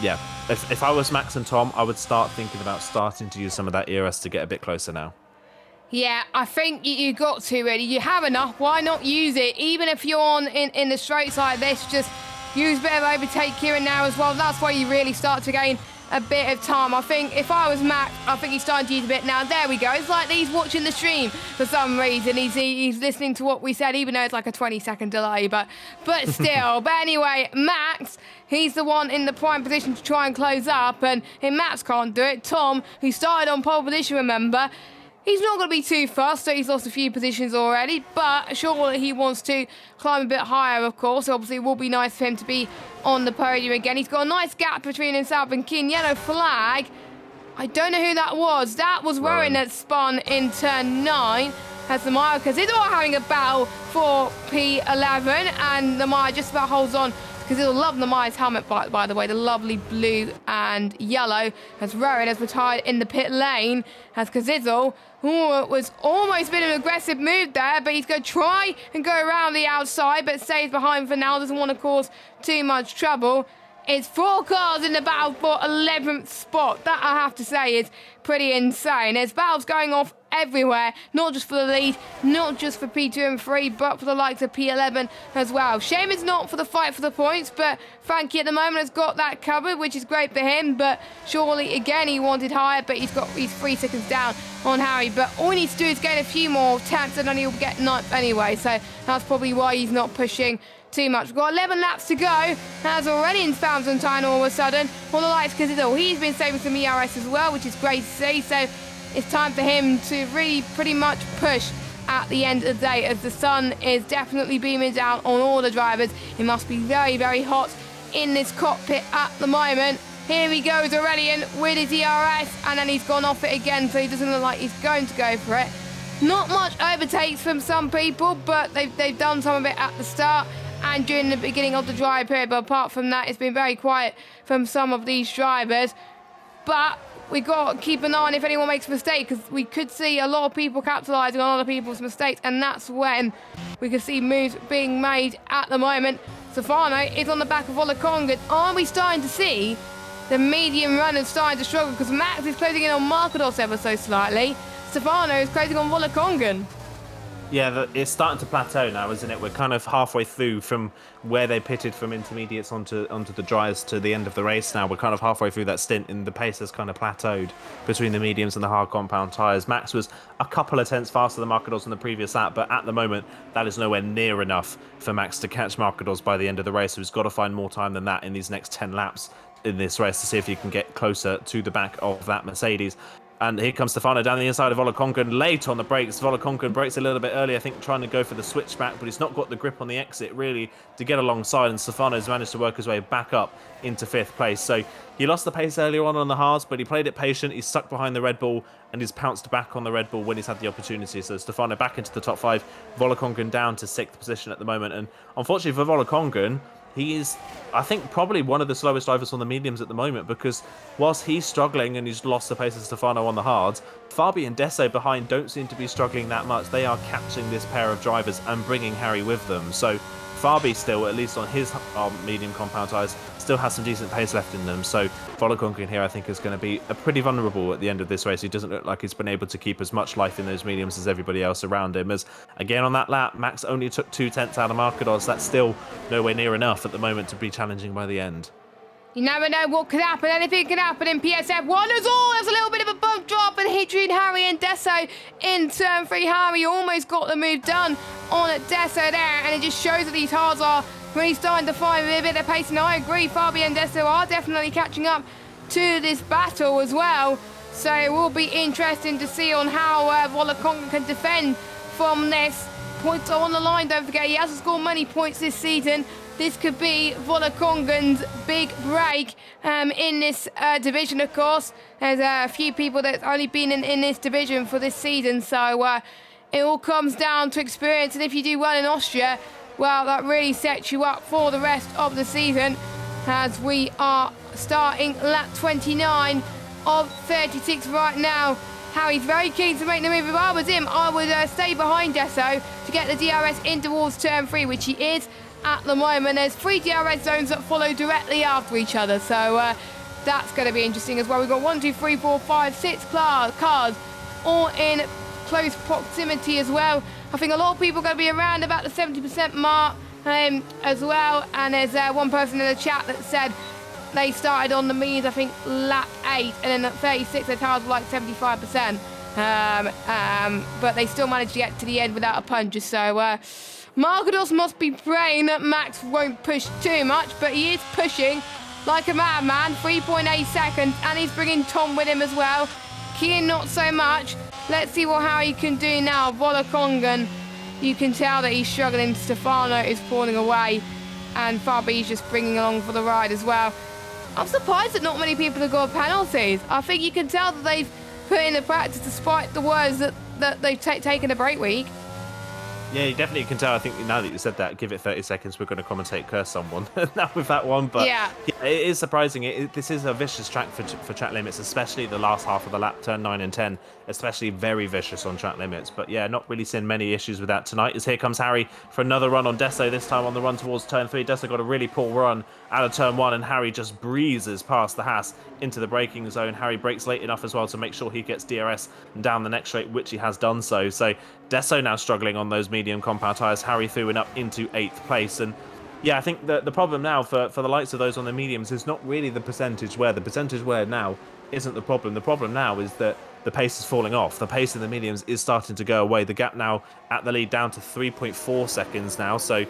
yeah, if I was Max and Tom, I would start thinking about starting to use some of that ERS to get a bit closer now. Yeah, I think you got to really. You have enough. Why not use it? Even if you're on in the straights like this, just use a bit of overtake here and now as well. That's why you really start to gain a bit of time. I think if I was Max, I think he's starting to use a bit now. There we go. It's like he's watching the stream for some reason. He's listening to what we said, even though it's like a 20-second delay, but still. But anyway, Max, he's the one in the prime position to try and close up, and if Max can't do it, Tom, who started on pole position, remember, he's not going to be too fast, so he's lost a few positions already, but surely he wants to climb a bit higher, of course. Obviously, it will be nice for him to be on the podium again. He's got a nice gap between himself and King. Yellow flag. I don't know who that was. That was Rowan that spun in turn 9. As the Maya, because they're all having a battle for P11, and the Maya just about holds on, because he'll love the Maya's helmet, by the way, the lovely blue and yellow, as Rowan has retired in the pit lane, as Kazizzle, it was almost been an aggressive move there, but he's going to try and go around the outside, but stays behind for now, doesn't want to cause too much trouble. It's 4 cars in the battle for 11th spot. That, I have to say, is pretty insane. There's battles going off everywhere, not just for the lead, not just for P2 and 3, but for the likes of P11 as well. Shame it's not for the fight for the points, but Frankie at the moment has got that covered, which is great for him, but surely, again, he wanted higher, but he's 3 seconds down on Harry. But all he needs to do is gain a few more taps, and then he'll get 9th anyway, so that's probably why he's not pushing too much. We've got 11 laps to go. Has already found some time all of a sudden. All the lights, because he's been saving some ERS as well, which is great to see. So it's time for him to really pretty much push at the end of the day, as the sun is definitely beaming down on all the drivers. It must be very, very hot in this cockpit at the moment. Here he goes, Aurelian with his ERS, and then he's gone off it again, so he doesn't look like he's going to go for it. Not much overtakes from some people, but they've done some of it at the start and during the beginning of the dry period, but apart from that, it's been very quiet from some of these drivers. But we've got to keep an eye on if anyone makes a mistake, because we could see a lot of people capitalising on other people's mistakes, and that's when we could see moves being made at the moment. Stefano is on the back of Wolakonga. Are we starting to see the medium runners starting to struggle? Because Max is closing in on Markados ever so slightly. Stefano is closing on Wolakonga. Yeah, it's starting to plateau now, isn't it? We're kind of halfway through from where they pitted from intermediates onto the dryers to the end of the race now. We're kind of halfway through that stint, and the pace has kind of plateaued between the mediums and the hard compound tyres. Max was a couple of tenths faster than Marquez on the previous lap, but at the moment, that is nowhere near enough for Max to catch Marquez by the end of the race. So he's got to find more time than that in these next 10 laps in this race to see if he can get closer to the back of that Mercedes. And here comes Stefano down the inside of Volokongan, late on the brakes. Volokongan brakes a little bit early, I think, trying to go for the switchback, but he's not got the grip on the exit, really, to get alongside. And Stefano's managed to work his way back up into 5th place. So he lost the pace earlier on the hards, but he played it patient. He's stuck behind the Red Bull, and he's pounced back on the Red Bull when he's had the opportunity. So Stefano back into the top 5. Volokongan down to 6th position at the moment. And unfortunately for Volokongan, he is, I think, probably one of the slowest drivers on the mediums at the moment, because whilst he's struggling and he's lost the pace of Stefano on the hards, Fabi and Desso behind don't seem to be struggling that much. They are catching this pair of drivers and bringing Harry with them. So Fabi still, at least on his medium compound tyres, still has some decent pace left in them. So Volokongan here, I think, is going to be pretty vulnerable at the end of this race. He doesn't look like he's been able to keep as much life in those mediums as everybody else around him. As, again, on that lap, Max only took 2 tenths out of Marquez. That's still nowhere near enough at the moment to be challenging by the end. You never know what could happen. Anything can happen in PSF 1 as all. There's a little bit of a bump drop and between Harry and Desso in turn 3. Harry almost got the move done on Desso there, and it just shows that these hards are really starting to find a bit of pace. And I agree, Fabi and Desso are definitely catching up to this battle as well. So it will be interesting to see on how Volokongan can defend from this. Points are on the line, don't forget. He hasn't scored many points this season. This could be Volokongan's big break in this division, of course. There's a few people that's only been in this division for this season, so it all comes down to experience. And if you do well in Austria, well, that really sets you up for the rest of the season, as we are starting lap 29 of 36 right now. Harry's very keen to make the move. If I was him, I would stay behind Desso to get the DRS in towards turn 3, which he is at the moment. There's 3 DRS zones that follow directly after each other, so that's going to be interesting as well. We've got 1, 2, 3, 4, 5, 6 cars all in close proximity as well. I think a lot of people are going to be around about the 70% mark as well. And there's one person in the chat that said they started on the mediums, I think, lap 8, and then at 36 their tires were like 75%. But they still managed to get to the end without a puncher, so Marquez must be praying that Max won't push too much, but he is pushing like a madman, 3.8 seconds, and he's bringing Tom with him as well. Kian not so much. Let's see how he can do now. Volokongan, you can tell that he's struggling. Stefano is falling away, and Fabi's just bringing along for the ride as well. I'm surprised that not many people have got penalties. I think you can tell that they've put in the practice despite the words that they've taken a break week. Yeah, you definitely can tell. I think now that you said that, give it 30 seconds, we're going to commentate curse someone now with that one. But yeah, it is surprising. This is a vicious track for track limits, especially the last half of the lap, turn 9 and 10, especially very vicious on track limits. But yeah, not really seeing many issues with that tonight, as here comes Harry for another run on Desso, this time on the run towards turn 3. Desso got a really poor run out of turn 1, and Harry just breezes past the Haas into the braking zone. Harry brakes late enough as well to make sure he gets DRS down the next straight, which he has done so. So Desso now struggling on those medium compound tyres. Harry through and up into 8th place. And yeah, I think the problem now for the likes of those on the mediums is not really the percentage wear. The percentage wear now isn't the problem. The problem now is that the pace is falling off. The pace in the mediums is starting to go away. The gap now at the lead down to 3.4 seconds now. So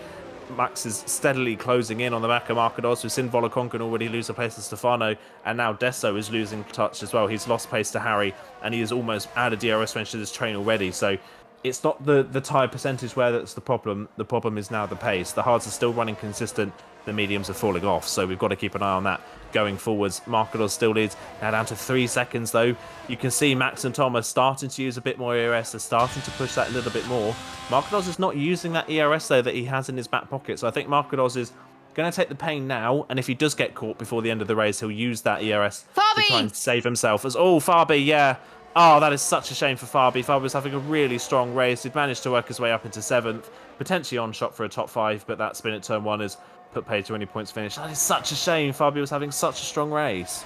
Max is steadily closing in on the back of Marquez. We've seen Volokongan already lose a place to Stefano, and now Desso is losing touch as well. He's lost pace to Harry, and he is almost out of DRS range to this train already. So it's not the tyre percentage where that's the problem. The problem is now the pace. The hards are still running consistent. The mediums are falling off. So we've got to keep an eye on that going forwards. Marquez still leads. Now down to 3 seconds though. You can see Max and Tom are starting to use a bit more ERS. They're starting to push that a little bit more. Marquez is not using that ERS though that he has in his back pocket. So I think Marquez is going to take the pain now. And if he does get caught before the end of the race, he'll use that ERS to try and save himself. Fabi, yeah. Oh, that is such a shame for Fabi. Fabi was having a really strong race. He'd managed to work his way up into 7th, potentially on shot for a top 5, but that spin at turn 1 has put paid to any points finished. That is such a shame. Fabi was having such a strong race.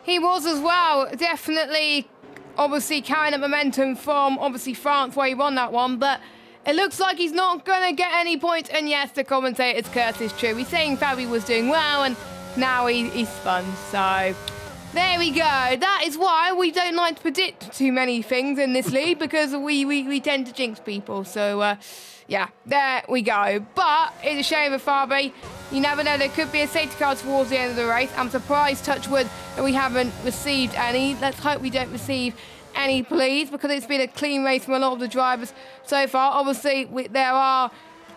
He was as well. Definitely, obviously, carrying the momentum from, obviously, France, where he won that one, but It looks like he's not going to get any points. And yes, the commentator's curse is true. He's saying Fabi was doing well, and now he's spun. So there we go. That is why we don't like to predict too many things in this league, because we tend to jinx people. So, yeah, there we go. But it's a shame of Fabi. You never know, there could be a safety car towards the end of the race. I'm surprised, touch wood, that we haven't received any. Let's hope we don't receive any, please, because it's been a clean race from a lot of the drivers so far. Obviously,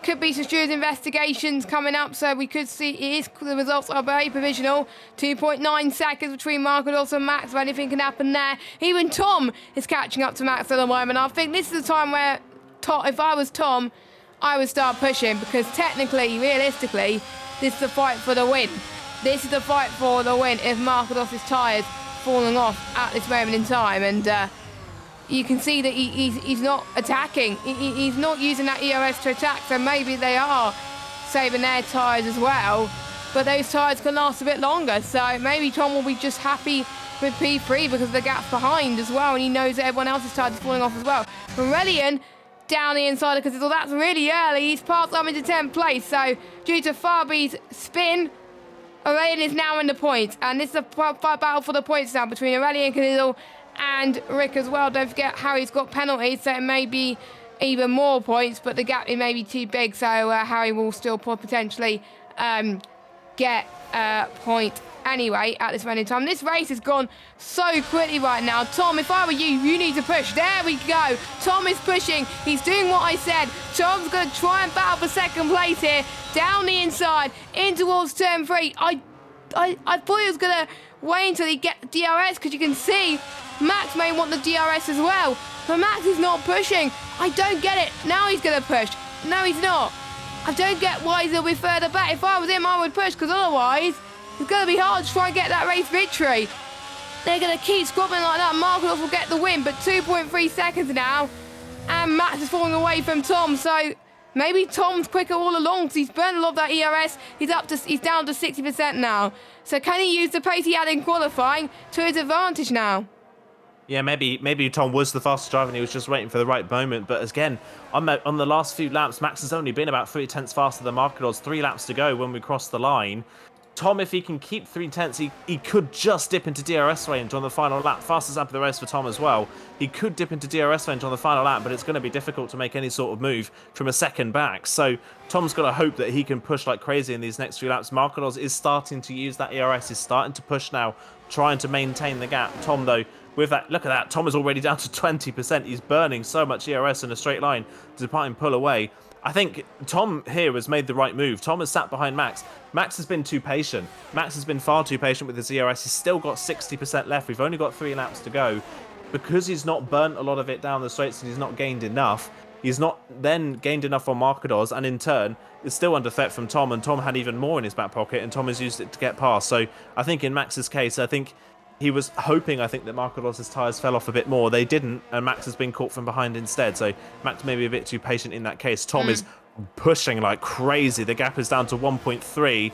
could be some Stuart's investigations coming up, so we could see the results are very provisional. 2.9 seconds between Marcos and Max, but anything can happen there. Even Tom is catching up to Max at the moment. I think this is the time where, if I was Tom, I would start pushing, because technically, realistically, this is the fight for the win. This is the fight for the win if Marcos' tyres falling off at this moment in time, and you can see that he's not attacking. He's not using that ERS to attack, so maybe they are saving their tyres as well, but those tyres can last a bit longer, so maybe Tom will be just happy with P3 because the gap's behind as well, and he knows that everyone else's tyres are falling off as well. Aurelian down the inside, because that's really early. He's passed up into 10th place, so due to Fabi's spin, Aurelian is now in the points, and this is a battle for the points now between Aurelian, Caniddle, and Rick as well. Don't forget Harry's got penalties, so it may be even more points, but the gap it may be too big, so Harry will still potentially get a point anyway at this moment in time. This race has gone so quickly right now. Tom, if I were you, you need to push. There we go. Tom is pushing. He's doing what I said. Tom's going to try and battle for second place here. Down the inside, in towards turn 3. I thought he was going to wait until he get DRS, because you can see Max may want the DRS as well. But Max is not pushing. I don't get it. Now he's going to push. No, he's not. I don't get why he's a bit further back. If I was him, I would push, because otherwise it's going to be hard to try and get that race victory. They're going to keep squabbling like that. Marcos will get the win, but 2.3 seconds now. And Max is falling away from Tom, so maybe Tom's quicker all along, because he's burned a lot of that ERS. He's down to 60% now. So can he use the pace he had in qualifying to his advantage now? Yeah, maybe Tom was the fastest driver and he was just waiting for the right moment. But again, on the last few laps, Max has only been about 3 tenths faster than Marcos. 3 laps to go when we cross the line. Tom, if he can keep 3 tenths, he could just dip into DRS range on the final lap. Fastest lap of the race for Tom as well. He could dip into DRS range on the final lap, but it's going to be difficult to make any sort of move from a second back. So Tom's got to hope that he can push like crazy in these next few laps. Marcos is starting to use that ERS, is starting to push now, trying to maintain the gap. Tom, though, with that, look at that. Tom is already down to 20%. He's burning so much ERS in a straight line to try and pull away. I think Tom here has made the right move. Tom has sat behind Max. Max has been too patient. Max has been far too patient with his ERS. He's still got 60% left. We've only got 3 laps to go. Because he's not burnt a lot of it down the straights and he's not gained enough, he's not then gained enough on Marcos, and in turn, it's still under threat from Tom, and Tom had even more in his back pocket, and Tom has used it to get past. So I think in Max's case, I think he was hoping, that Marcos' tyres fell off a bit more. They didn't, and Max has been caught from behind instead. So Max may be a bit too patient in that case. Tom is pushing like crazy. The gap is down to 1.3.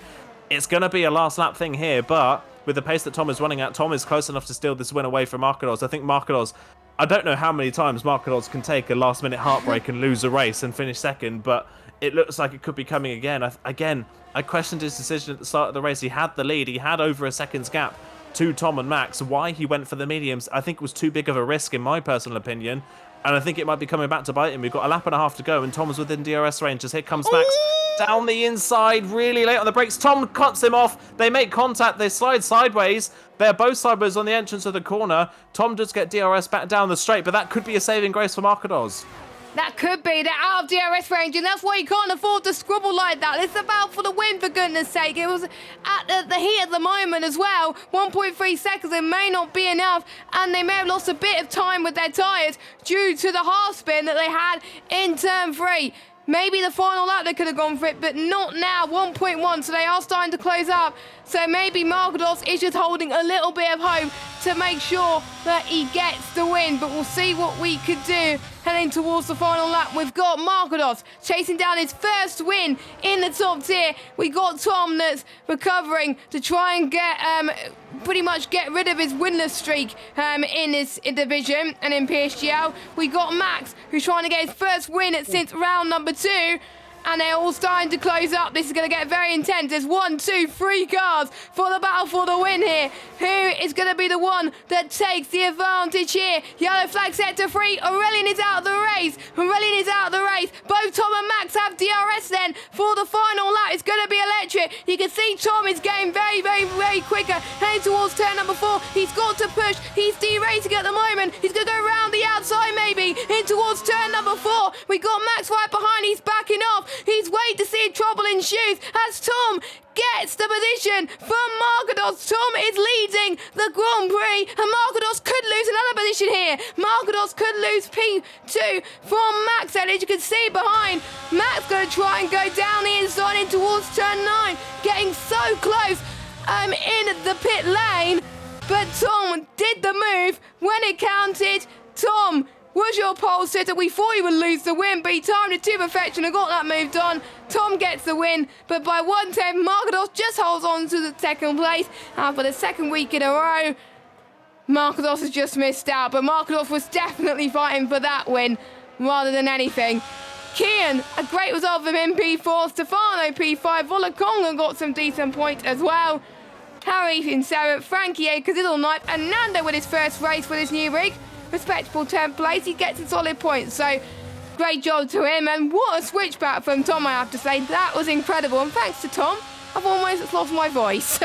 It's going to be a last lap thing here, but with the pace that Tom is running at, Tom is close enough to steal this win away from Marcos. I think Marcos, I don't know how many times Marcos can take a last-minute heartbreak and lose a race and finish second, but it looks like it could be coming again. I questioned his decision at the start of the race. He had the lead. He had over a second's gap to Tom and Max. Why he went for the mediums, I think was too big of a risk in my personal opinion. And I think it might be coming back to bite him. We've got a lap and a half to go, and Tom's within DRS range. As here comes Max down the inside, really late on the brakes. Tom cuts him off. They make contact. They slide sideways. They're both sideways on the entrance of the corner. Tom does get DRS back down the straight, but that could be a saving grace for Marcos. That could be. They're out of DRS range, and that's why you can't afford to scribble like that. It's about for the win, for goodness sake. It was at the heat at the moment as well. 1.3 seconds, it may not be enough, and they may have lost a bit of time with their tyres due to the half spin that they had in turn 3. Maybe the final lap they could have gone for it, but not now. 1.1, so they are starting to close up. So maybe Marcos is just holding a little bit of hope to make sure that he gets the win, but we'll see what we could do heading towards the final lap. We've got Markados chasing down his first win in the top tier. We got Tom that's recovering to try and get pretty much get rid of his winless streak in his division and in PSGL. We got Max who's trying to get his first win since round number 2. And they're all starting to close up. This is going to get very intense. There's 1, 2, 3 cars for the battle for the win here. Who is going to be the one that takes the advantage here? Yellow flag set to 3. Aurelian is out of the race. Aurelian is out of the race. Both Tom and Max have DRS then for the final lap. It's going to be electric. You can see Tom is getting very, very, very quicker. Heading towards turn number 4. He's got to push. He's deracing at the moment. He's going to go around the outside maybe. In towards turn number 4. We got Max right behind. He's backing off. He's waiting to see trouble in shoes as Tom gets the position from Markados. Tom is leading the Grand Prix and Markados could lose another position here. Markados could lose P2 from Max, and as you can see behind, Max going to try and go down the inside in towards turn 9, getting so close in the pit lane, but Tom did the move when it counted. Tom was your pole sitter. We thought he would lose the win, but he timed it to perfection and got that moved on. Tom gets the win, but by 1/10, Markados just holds on to the second place. And for the second week in a row, Markados has just missed out, but Markados was definitely fighting for that win rather than anything. Kian, a great result from him, P4. Stefano, P5. Volakonga got some decent points as well. Harry in 7th. Frankie, a Kazidal Knife, and Nando with his first race with his new rig. Respectable 10th place, he gets a solid point, so great job to him. And what a switchback from Tom, I have to say. That was incredible, and thanks to Tom, I've almost lost my voice.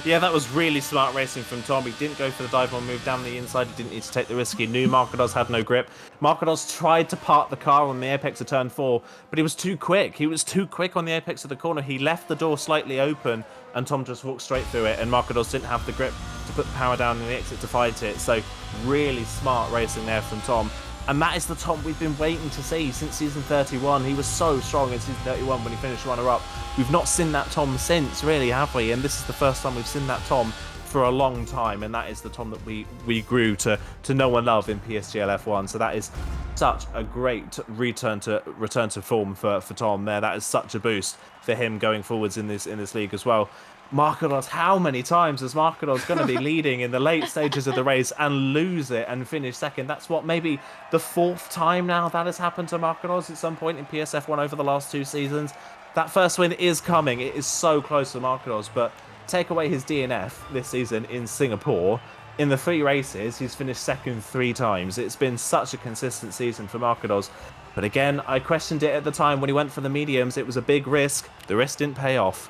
Yeah, that was really smart racing from Tom. He didn't go for the dive bomb move down the inside. He didn't need to take the risk. He knew Markados had no grip. Markados tried to park the car on the apex of turn 4, but he was too quick. He was too quick on the apex of the corner. He left the door slightly open, and Tom just walked straight through it, and Markados didn't have the grip to put the power down in the exit to fight it. So really smart racing there from Tom. And that is the Tom we've been waiting to see since season 31. He was so strong in season 31 when he finished runner-up. We've not seen that Tom since, really, have we? And this is the first time we've seen that Tom for a long time, and that is the Tom that we grew to know and love in PSGL F1. So that is such a great return to form for Tom there. That is such a boost for him going forwards in this league as well. Markados, how many times is Markados going to be leading in the late stages of the race and lose it and finish second? That's what, maybe the 4th time now that has happened to Markados at some point in PSF1 over the last 2 seasons. That first win is coming. It is so close to Markados, but take away his DNF this season in Singapore. In the 3 races, he's finished second 3 times. It's been such a consistent season for Markados. But again, I questioned it at the time when he went for the mediums. It was a big risk. The risk didn't pay off.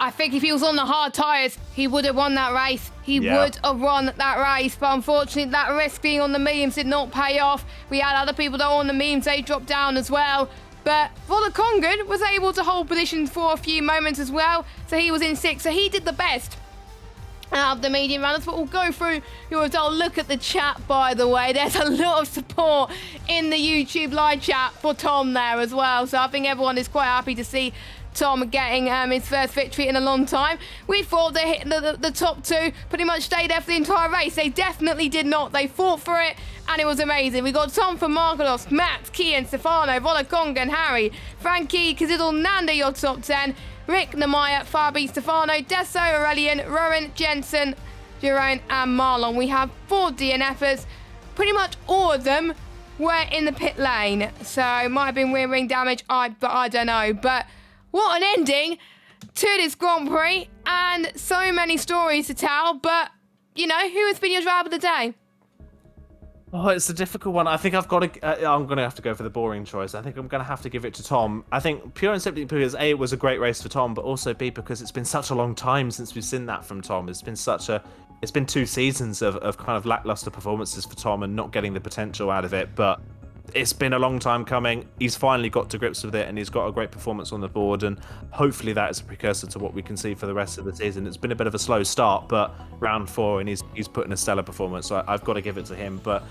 I think if he was on the hard tyres, he would have won that race. He would have won that race. But unfortunately, that risk being on the mediums did not pay off. We had other people that were on the mediums. They dropped down as well. But Volakonga was able to hold positions for a few moments as well. So he was in 6th. So he did the best out of the medium runners. But we'll go through your result. Look at the chat, by the way. There's a lot of support in the YouTube live chat for Tom there as well. So I think everyone is quite happy to see Tom getting his first victory in a long time. We thought they hit the top 2, pretty much stayed there for the entire race. They definitely did not. They fought for it, and it was amazing. We got Tom from Markados, Max, Kian, Stefano, Volakonga, and Harry. Frankie, Kazidal, Nando, your top 10. Rick, Namaya, Fabi, Stefano, Deso, Aurelian, Rowan, Jensen, Jerome, and Marlon. We have 4 DNFers. Pretty much all of them were in the pit lane. So it might have been rear wing damage, but I don't know. But what an ending to this Grand Prix, and so many stories to tell. But, you know, who has been your driver of the day? Oh, it's a difficult one. I think I'm going to have to go for the boring choice. I think I'm going to have to give it to Tom. I think pure and simply because A, it was a great race for Tom, but also B, because it's been such a long time since we've seen that from Tom. It's been 2 seasons of kind of lackluster performances for Tom and not getting the potential out of it. But it's been a long time coming. He's finally got to grips with it, and he's got a great performance on the board, and hopefully that is a precursor to what we can see for the rest of the season. It's been a bit of a slow start, but round 4, and he's put in a stellar performance, so I've got to give it to him. But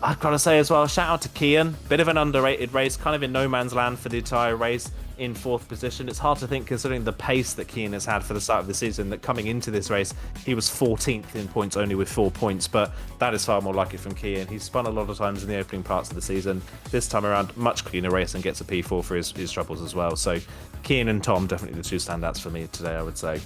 I've got to say as well, shout out to Kian. Bit of an underrated race, kind of in no man's land for the entire race, in 4th position. It's hard to think, considering the pace that Kian has had for the start of the season, that coming into this race, he was 14th in points, only with 4 points, but that is far more lucky from Kian. He's spun a lot of times in the opening parts of the season. This time around, much cleaner race and gets a P4 for his troubles as well. So Kian and Tom, definitely the two standouts for me today, I would say.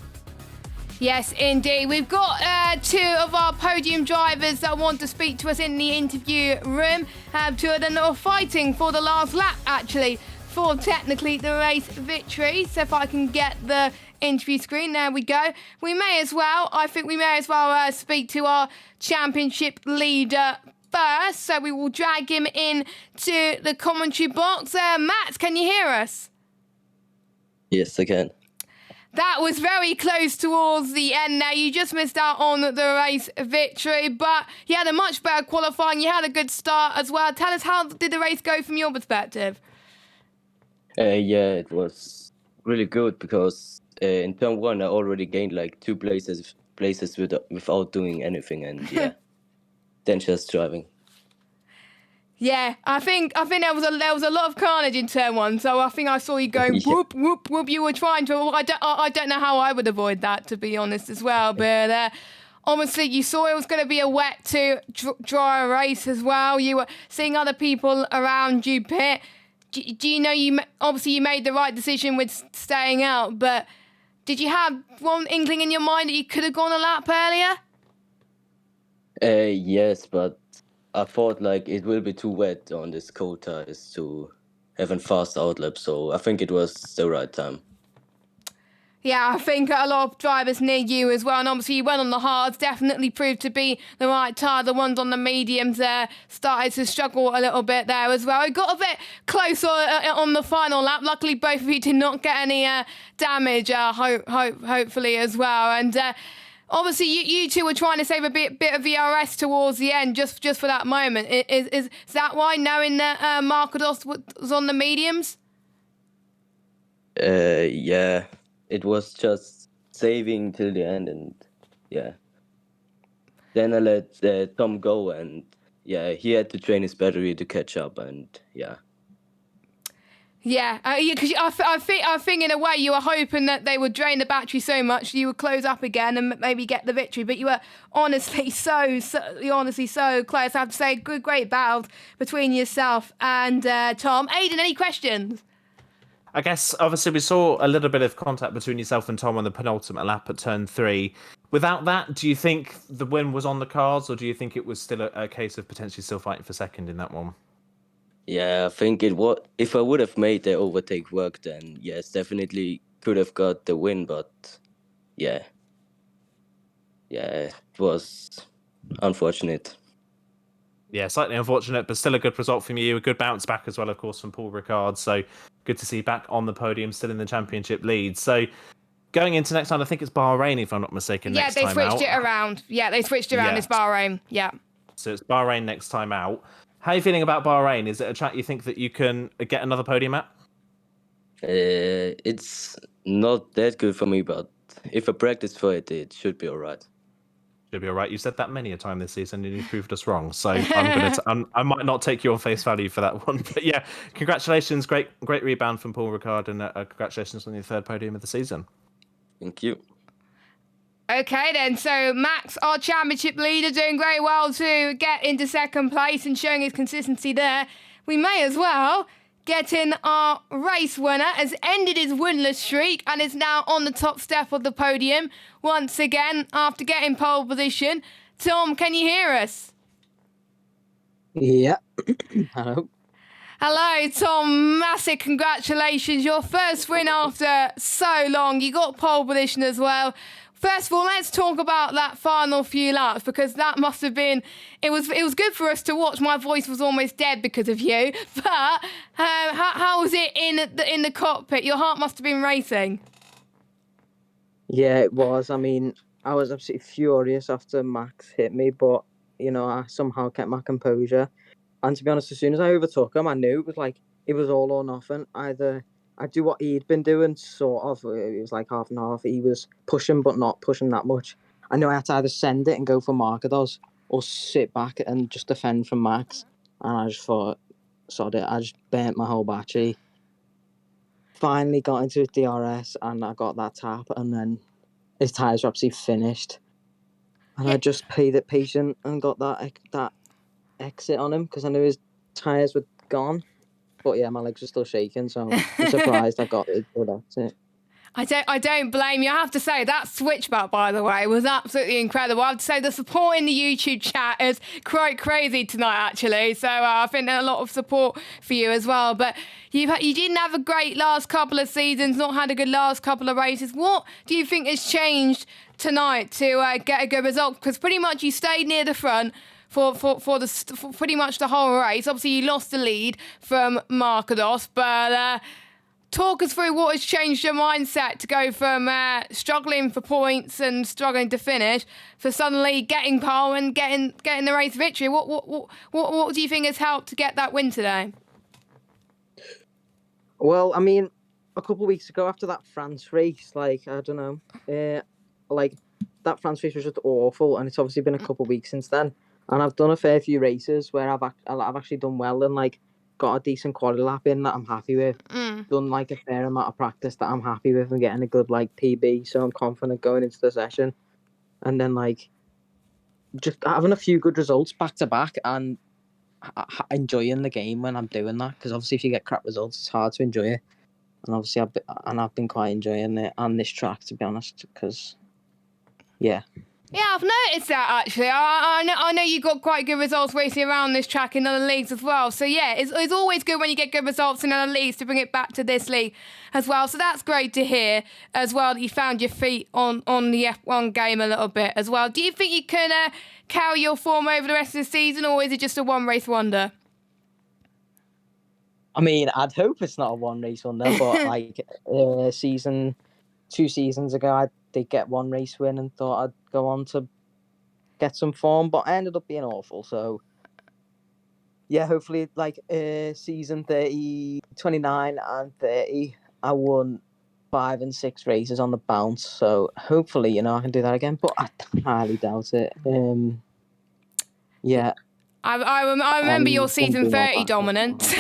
Yes, indeed. We've got 2 of our podium drivers that want to speak to us in the interview room. 2 of them that are fighting for the last lap, actually, for technically the race victory. So if I can get the interview screen, there we go. I think we may as well speak to our championship leader first. So we will drag him in to the commentary box. Matt, can you hear us? Yes, I can. That was very close towards the end there. You just missed out on the race victory, but you had a much better qualifying. You had a good start as well. Tell us, how did the race go from your perspective? Yeah, it was really good because in turn 1 I already gained like 2 places without doing anything, and yeah, then just driving. Yeah, I think there was a lot of carnage in turn 1, so I think I saw you going whoop whoop whoop. You were trying to. I don't know how I would avoid that, to be honest, as well. But obviously you saw it was going to be a wet to dry race as well. You were seeing other people around you pit. Do you know you made the right decision with staying out, but did you have one inkling in your mind that you could have gone a lap earlier? Yes, but I thought like it will be too wet on this cold tires to have a fast outlap, so I think it was the right time. Yeah, I think a lot of drivers near you as well, and obviously you went on the hards, definitely proved to be the right tyre. The ones on the mediums there started to struggle a little bit there as well. It got a bit closer on the final lap. Luckily, both of you did not get any damage, hopefully as well. And obviously, you two were trying to save a bit of VRS towards the end, just for that moment. Is that why, knowing that Markados was on the mediums? Yeah, it was just saving till the end, and yeah. Then I let Tom go, and yeah, he had to train his battery to catch up, and yeah. Yeah, because I think in a way you were hoping that they would drain the battery so much you would close up again and maybe get the victory. But you were honestly so close. I have to say, great battle between yourself and Tom. Aidan, any questions? I guess, obviously, we saw a little bit of contact between yourself and Tom on the penultimate lap at turn 3. Without that, do you think the win was on the cards, or do you think it was still a case of potentially still fighting for second in that one? Yeah, I think it was. If I would have made the overtake work, then yes, definitely could have got the win. But yeah, it was unfortunate. Yeah, slightly unfortunate, but still a good result from you. A good bounce back as well, of course, from Paul Ricard. So good to see you back on the podium, still in the championship lead. So going into next time, I think it's Bahrain, if I'm not mistaken. Yeah, they switched it around. Yeah, they switched around. It's Bahrain. Yeah. So it's Bahrain next time out. How are you feeling about Bahrain? Is it a track you think that you can get another podium at? It's not that good for me, but if I practice for it, it should be all right. Should be all right. You said that many a time this season, and you proved us wrong. So I might not take you on face value for that one. But yeah, congratulations, great rebound from Paul Ricard, and congratulations on your 3rd podium of the season. Thank you. Okay then, so Max, our championship leader, doing very well to get into 2nd place and showing his consistency there. We may as well get in our race winner, has ended his winless streak and is now on the top step of the podium once again after getting pole position. Tom, can you hear us? Yeah. Hello. Hello, Tom. Massive congratulations. Your first win after so long. You got pole position as well. First of all, let's talk about that final few laps, because that must have been... It was good for us to watch. My voice was almost dead because of you. But how was it in the cockpit? Your heart must have been racing. Yeah, it was. I mean, I was absolutely furious after Max hit me, but, you know, I somehow kept my composure. And to be honest, as soon as I overtook him, I knew it was all or nothing. Either I do what he'd been doing, sort of. It was like half and half. He was pushing, but not pushing that much. I knew I had to either send it and go for Markados, or sit back and just defend from Max. And I just thought, sod it, I just burnt my whole battery. Finally got into DRS and I got that tap, and then his tyres were absolutely finished. And I just played it patient and got that exit on him because I knew his tyres were gone. But yeah, my legs were still shaking, so I'm surprised I got it. But that's it. I don't blame you. I have to say, that switchback, by the way, was absolutely incredible. I have to say, the support in the YouTube chat is quite crazy tonight, actually. So I think there's a lot of support for you as well. But you didn't have a great last couple of seasons, not had a good last couple of races. What do you think has changed tonight to get a good result? Because pretty much you stayed near the front for pretty much the whole race. Obviously, you lost the lead from Markados, but talk us through what has changed your mindset to go from struggling for points and struggling to finish for suddenly getting pole and getting the race victory. What do you think has helped to get that win today? Well, I mean, a couple of weeks ago after that France race, like, I don't know, like that France race was just awful, and it's obviously been a couple of weeks since then. And I've done a fair few races where I've actually done well and like got a decent quality lap in that I'm happy with. Done like a fair amount of practice that I'm happy with and getting a good like PB, so I'm confident going into the session. And then like just having a few good results back to back and enjoying the game when I'm doing that, because obviously if you get crap results, it's hard to enjoy it. And obviously I've been quite enjoying it on this track, to be honest, because yeah. Yeah, I've noticed that actually. I know you got quite good results racing around this track in other leagues as well. So yeah, it's always good when you get good results in other leagues to bring it back to this league as well. So that's great to hear as well, that you found your feet on the F1 game a little bit as well. Do you think you can carry your form over the rest of the season, or is it just a one race wonder? I mean, I'd hope it's not a one race wonder, but like 2 seasons ago, I did get one race win and thought I'd go on to get some form, but I ended up being awful. So yeah, hopefully like season 29 and 30, I won 5 and 6 races on the bounce. So hopefully, I can do that again, but I highly doubt it. Yeah. I remember your season 30 dominance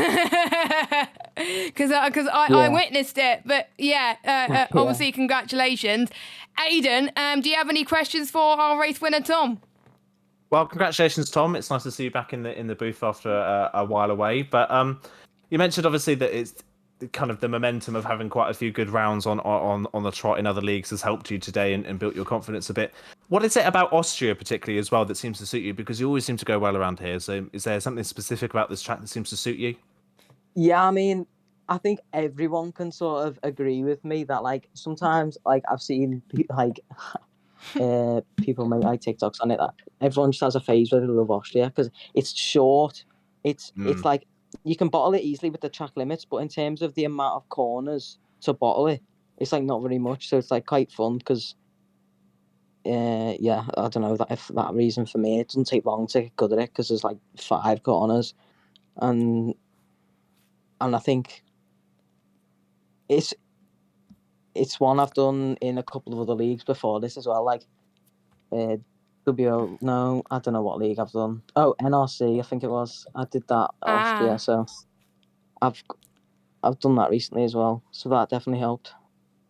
because I witnessed it. But yeah, obviously congratulations, Aidan. Do you have any questions for our race winner, Tom? Well, congratulations, Tom. It's nice to see you back in the booth after a while away. But you mentioned obviously that it's kind of the momentum of having quite a few good rounds on the trot in other leagues has helped you today and built your confidence a bit. What is it about Austria particularly as well that seems to suit you? Because you always seem to go well around here. So is there something specific about this track that seems to suit you? Yeah, I mean, I think everyone can sort of agree with me that like sometimes like I've seen like people make like TikToks on it that everyone just has a phase where they love Austria because it's short. It's like you can bottle it easily with the track limits, but in terms of the amount of corners to bottle it, it's like not very much. So it's like quite fun because yeah, I don't know that for that reason for me, it doesn't take long to get good at it because there's like 5 corners, and I think it's one I've done in a couple of other leagues before this as well, like WO. No, I don't know what league I've done. Oh, NRC, I think it was. I did that Austria, so I've done that recently as well. So that definitely helped.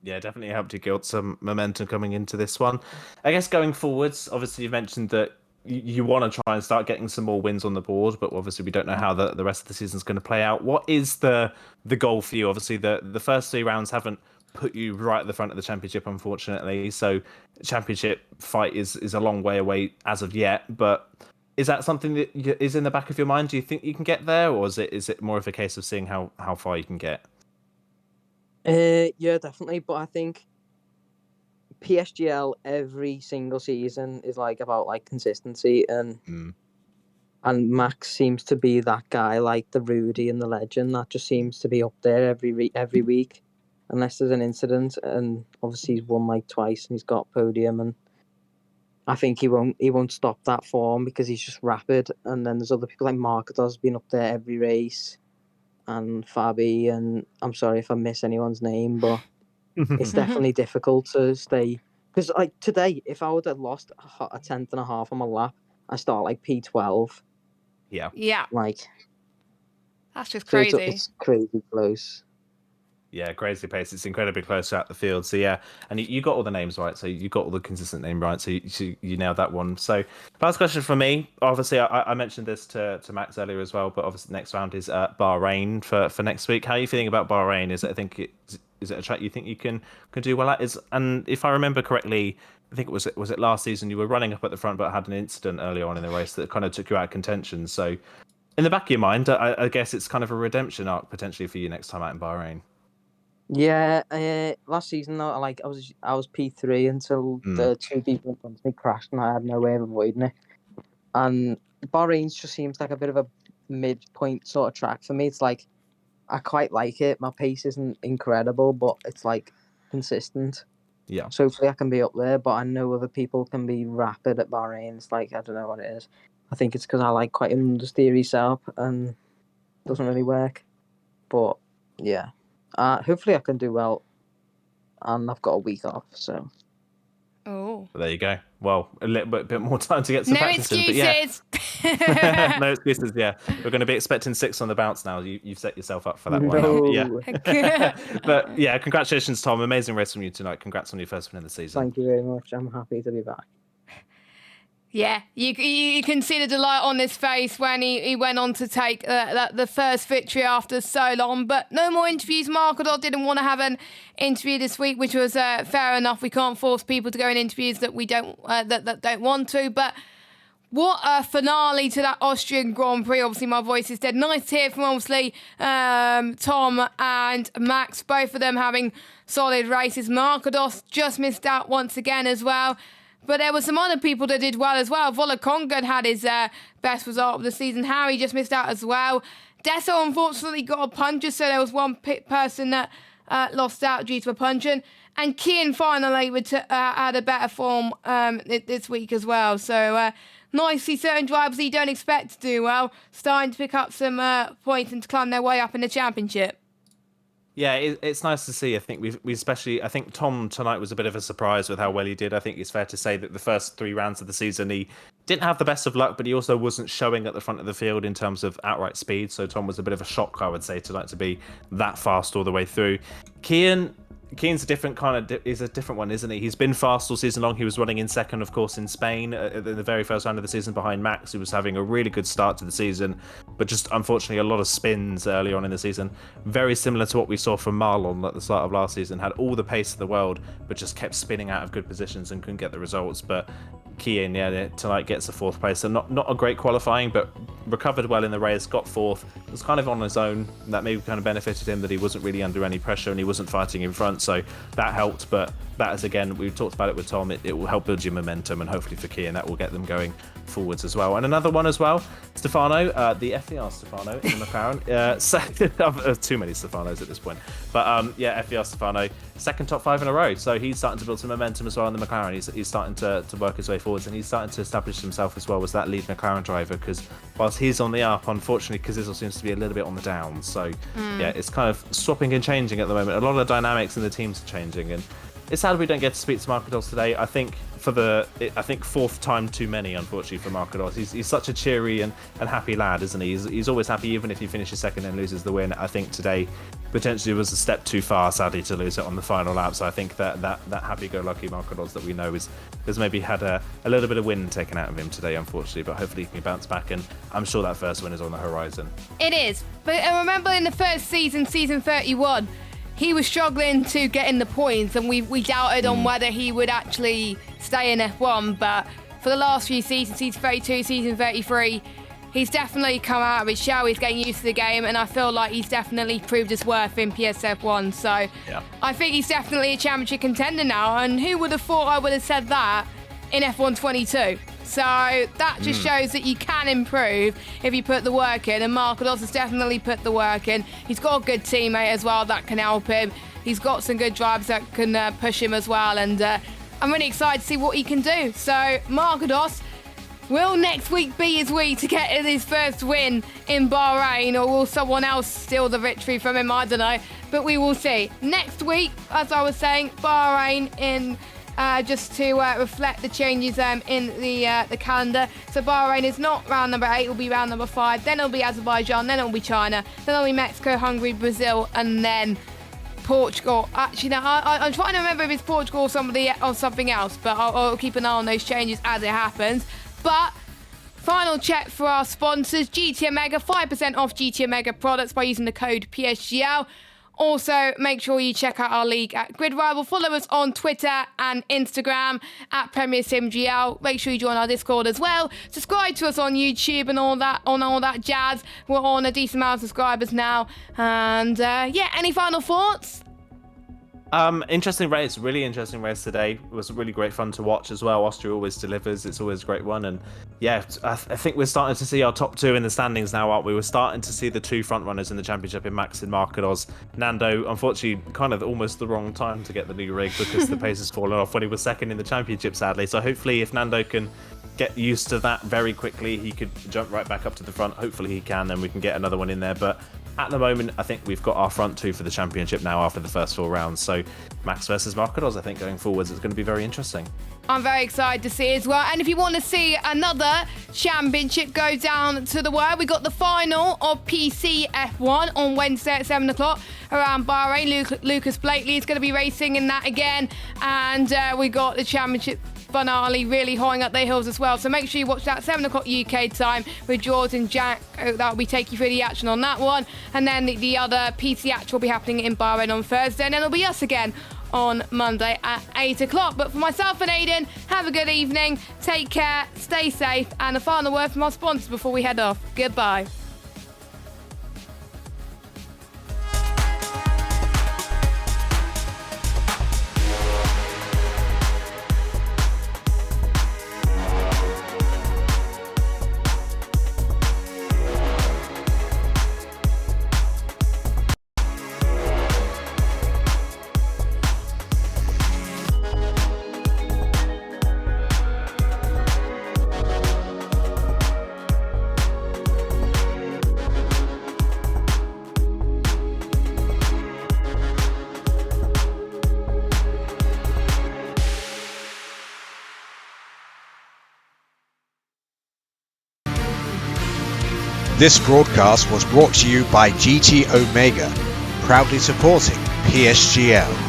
Yeah, definitely helped you build some momentum coming into this one. I guess going forwards, obviously you mentioned that you want to try and start getting some more wins on the board, but obviously we don't know how the rest of the season is going to play out. What is the goal for you? Obviously the first 3 rounds haven't put you right at the front of the championship, unfortunately. So the championship fight is a long way away as of yet. But is that something that is in the back of your mind? Do you think you can get there, or is it more of a case of seeing how far you can get? Yeah, definitely. But I think PSGL every single season is like about like consistency, and Max seems to be that guy, like the Rudy and the legend that just seems to be up there every week, unless there's an incident. And obviously he's won like twice and he's got podium, and I think he won't stop that form because he's just rapid. And then there's other people like Marketer's been up there every race, and Fabi, and I'm sorry if I miss anyone's name, but it's definitely difficult to stay. Because like today, if I would have lost a 10th and a half on my lap, I start like P12. Yeah. Yeah, Like, that's just so crazy. it's crazy close. Yeah, crazy pace. It's incredibly close throughout the field. So yeah, and you got all the names right. So you got all the consistent name right. So you nailed that one. So last question for me. Obviously, I mentioned this to Max earlier as well. But obviously, next round is Bahrain for next week. How are you feeling about Bahrain? Is it a track you think you can do well at? And if I remember correctly, I think was it last season you were running up at the front but had an incident early on in the race that kind of took you out of contention. So in the back of your mind, I guess it's kind of a redemption arc potentially for you next time out in Bahrain. Yeah, last season though, I was P3 until the two people in front of me crashed, and I had no way of avoiding it. And Bahrain just seems like a bit of a midpoint sort of track for me. It's like I quite like it. My pace isn't incredible, but it's like consistent. Yeah. So hopefully I can be up there. But I know other people can be rapid at Bahrain. It's like I don't know what it is. I think it's because I like quite an understeery setup and it doesn't really work. But yeah. Hopefully I can do well, and I've got a week off, so. Oh. But there you go. Well, a little bit more time to get some No practice in. excuses. But yeah. No excuses. Yeah, we're going to be expecting 6 on the bounce now. You've set yourself up for that one. No. Yeah. But yeah, congratulations, Tom. Amazing race from you tonight. Congrats on your first win of the season. Thank you very much. I'm happy to be back. Yeah, you can see the delight on his face when he went on to take the first victory after so long. But no more interviews. Markador didn't want to have an interview this week, which was fair enough. We can't force people to go in interviews that we don't that don't want to. But what a finale to that Austrian Grand Prix. Obviously, my voice is dead. Nice to hear from, obviously, Tom and Max, both of them having solid races. Markados just missed out once again as well. But there were some other people that did well as well. Volakonga had his best result of the season. Harry just missed out as well. Desso unfortunately got a puncher, so there was one person that lost out due to a puncher. And Kian finally had a better form this week as well. So nice to see certain drivers that you don't expect to do well starting to pick up some points and to climb their way up in the championship. Yeah, it's nice to see. I think we especially. I think Tom tonight was a bit of a surprise with how well he did. I think it's fair to say that the first 3 rounds of the season he didn't have the best of luck, but he also wasn't showing at the front of the field in terms of outright speed. So Tom was a bit of a shock, I would say, tonight to be that fast all the way through. Kian's a different is a different one, isn't he? He's been fast all season long. He was running in second, of course, in Spain in the very first round of the season behind Max, who was having a really good start to the season, but just unfortunately a lot of spins early on in the season. Very similar to what we saw from Marlon at the start of last season. Had all the pace of the world, but just kept spinning out of good positions and couldn't get the results. But Kian, tonight gets a 4th place. So not a great qualifying, but recovered well in the race, got 4th. It was kind of on his own. That maybe kind of benefited him that he wasn't really under any pressure and he wasn't fighting in front. So that helped. But that is, again, we talked about it with Tom. It will help build your momentum, and hopefully for Kian that will get them going forwards as well. And another one as well, Stefano, the FDR Stefano in the McLaren. Too many Stefanos at this point. But FDR Stefano, second top 5 in a row. So he's starting to build some momentum as well in the McLaren. He's starting to work his way forwards, and he's starting to establish himself as well as that lead McLaren driver, because whilst he's on the up, unfortunately Cazzizzle seems to be a little bit on the down. So yeah, it's kind of swapping and changing at the moment. A lot of the dynamics in the teams are changing, and it's sad we don't get to speak to Markados today. I think 4th time too many, unfortunately, for Markados. He's such a cheery and happy lad, isn't he? He's always happy, even if he finishes second and loses the win. I think today potentially was a step too far, sadly, to lose it on the final lap. So I think that happy-go-lucky Markados that we know has maybe had a little bit of wind taken out of him today, unfortunately. But hopefully he can bounce back, and I'm sure that first win is on the horizon. It is. But I remember in the first season 31, he was struggling to get in the points, and we doubted on whether he would actually stay in F1. But for the last few seasons, season 32, season 33, he's definitely come out of his shell. He's getting used to the game, and I feel like he's definitely proved his worth in PSF1. So yeah. I think he's definitely a championship contender now, and who would have thought I would have said that in F1 22? So that just shows that you can improve if you put the work in, and Markados has definitely put the work in. He's got a good teammate as well that can help him. He's got some good drivers that can push him as well, and I'm really excited to see what he can do. So Markados, will next week be his week to get his first win in Bahrain, or will someone else steal the victory from him? I don't know, but we will see. Next week, as I was saying, Bahrain in just to reflect the changes in the calendar. So Bahrain is not round number 8, it will be round number 5, then it'll be Azerbaijan, then it'll be China, then it'll be Mexico, Hungary, Brazil, and then Portugal. Actually, no, I'm trying to remember if it's Portugal or something else, but I'll keep an eye on those changes as it happens. But final check for our sponsors, GT Omega, 5% off GT Omega products by using the code PSGL. Also, make sure you check out our league at Grid Rival. Follow us on Twitter and Instagram at Premier SimGL. Make sure you join our Discord as well. Subscribe to us on YouTube and all that jazz. We're on a decent amount of subscribers now. And yeah, any final thoughts? Interesting race, really interesting race today. It was really great fun to watch as well. Austria always delivers, it's always a great one. And yeah, I think we're starting to see our top 2 in the standings now, aren't we? We're starting to see the 2 front runners in the championship in Max and Markados. Nando, unfortunately, kind of almost the wrong time to get the new rig because the pace has fallen off when he was second in the championship, sadly. So hopefully if Nando can get used to that very quickly, he could jump right back up to the front. Hopefully he can, then we can get another one in there. But at the moment, I think we've got our front 2 for the championship now after the first 4 rounds. So Max versus Markados, I think going forwards, it's going to be very interesting. I'm very excited to see as well. And if you want to see another championship go down to the wire, we got the final of PC F1 on Wednesday at 7 o'clock around Bahrain. Lucas Blakely is going to be racing in that again. And we got the championship finale really high up their heels as well. So make sure you watch that 7 o'clock UK time with George and Jack. That will be taking you through the action on that one. And then the other PC action will be happening in Bahrain on Thursday. And then it'll be us again on Monday at 8 o'clock. But for myself and Aidan, have a good evening. Take care, stay safe. And a final word from our sponsors before we head off. Goodbye. This broadcast was brought to you by GT Omega, proudly supporting PSGL.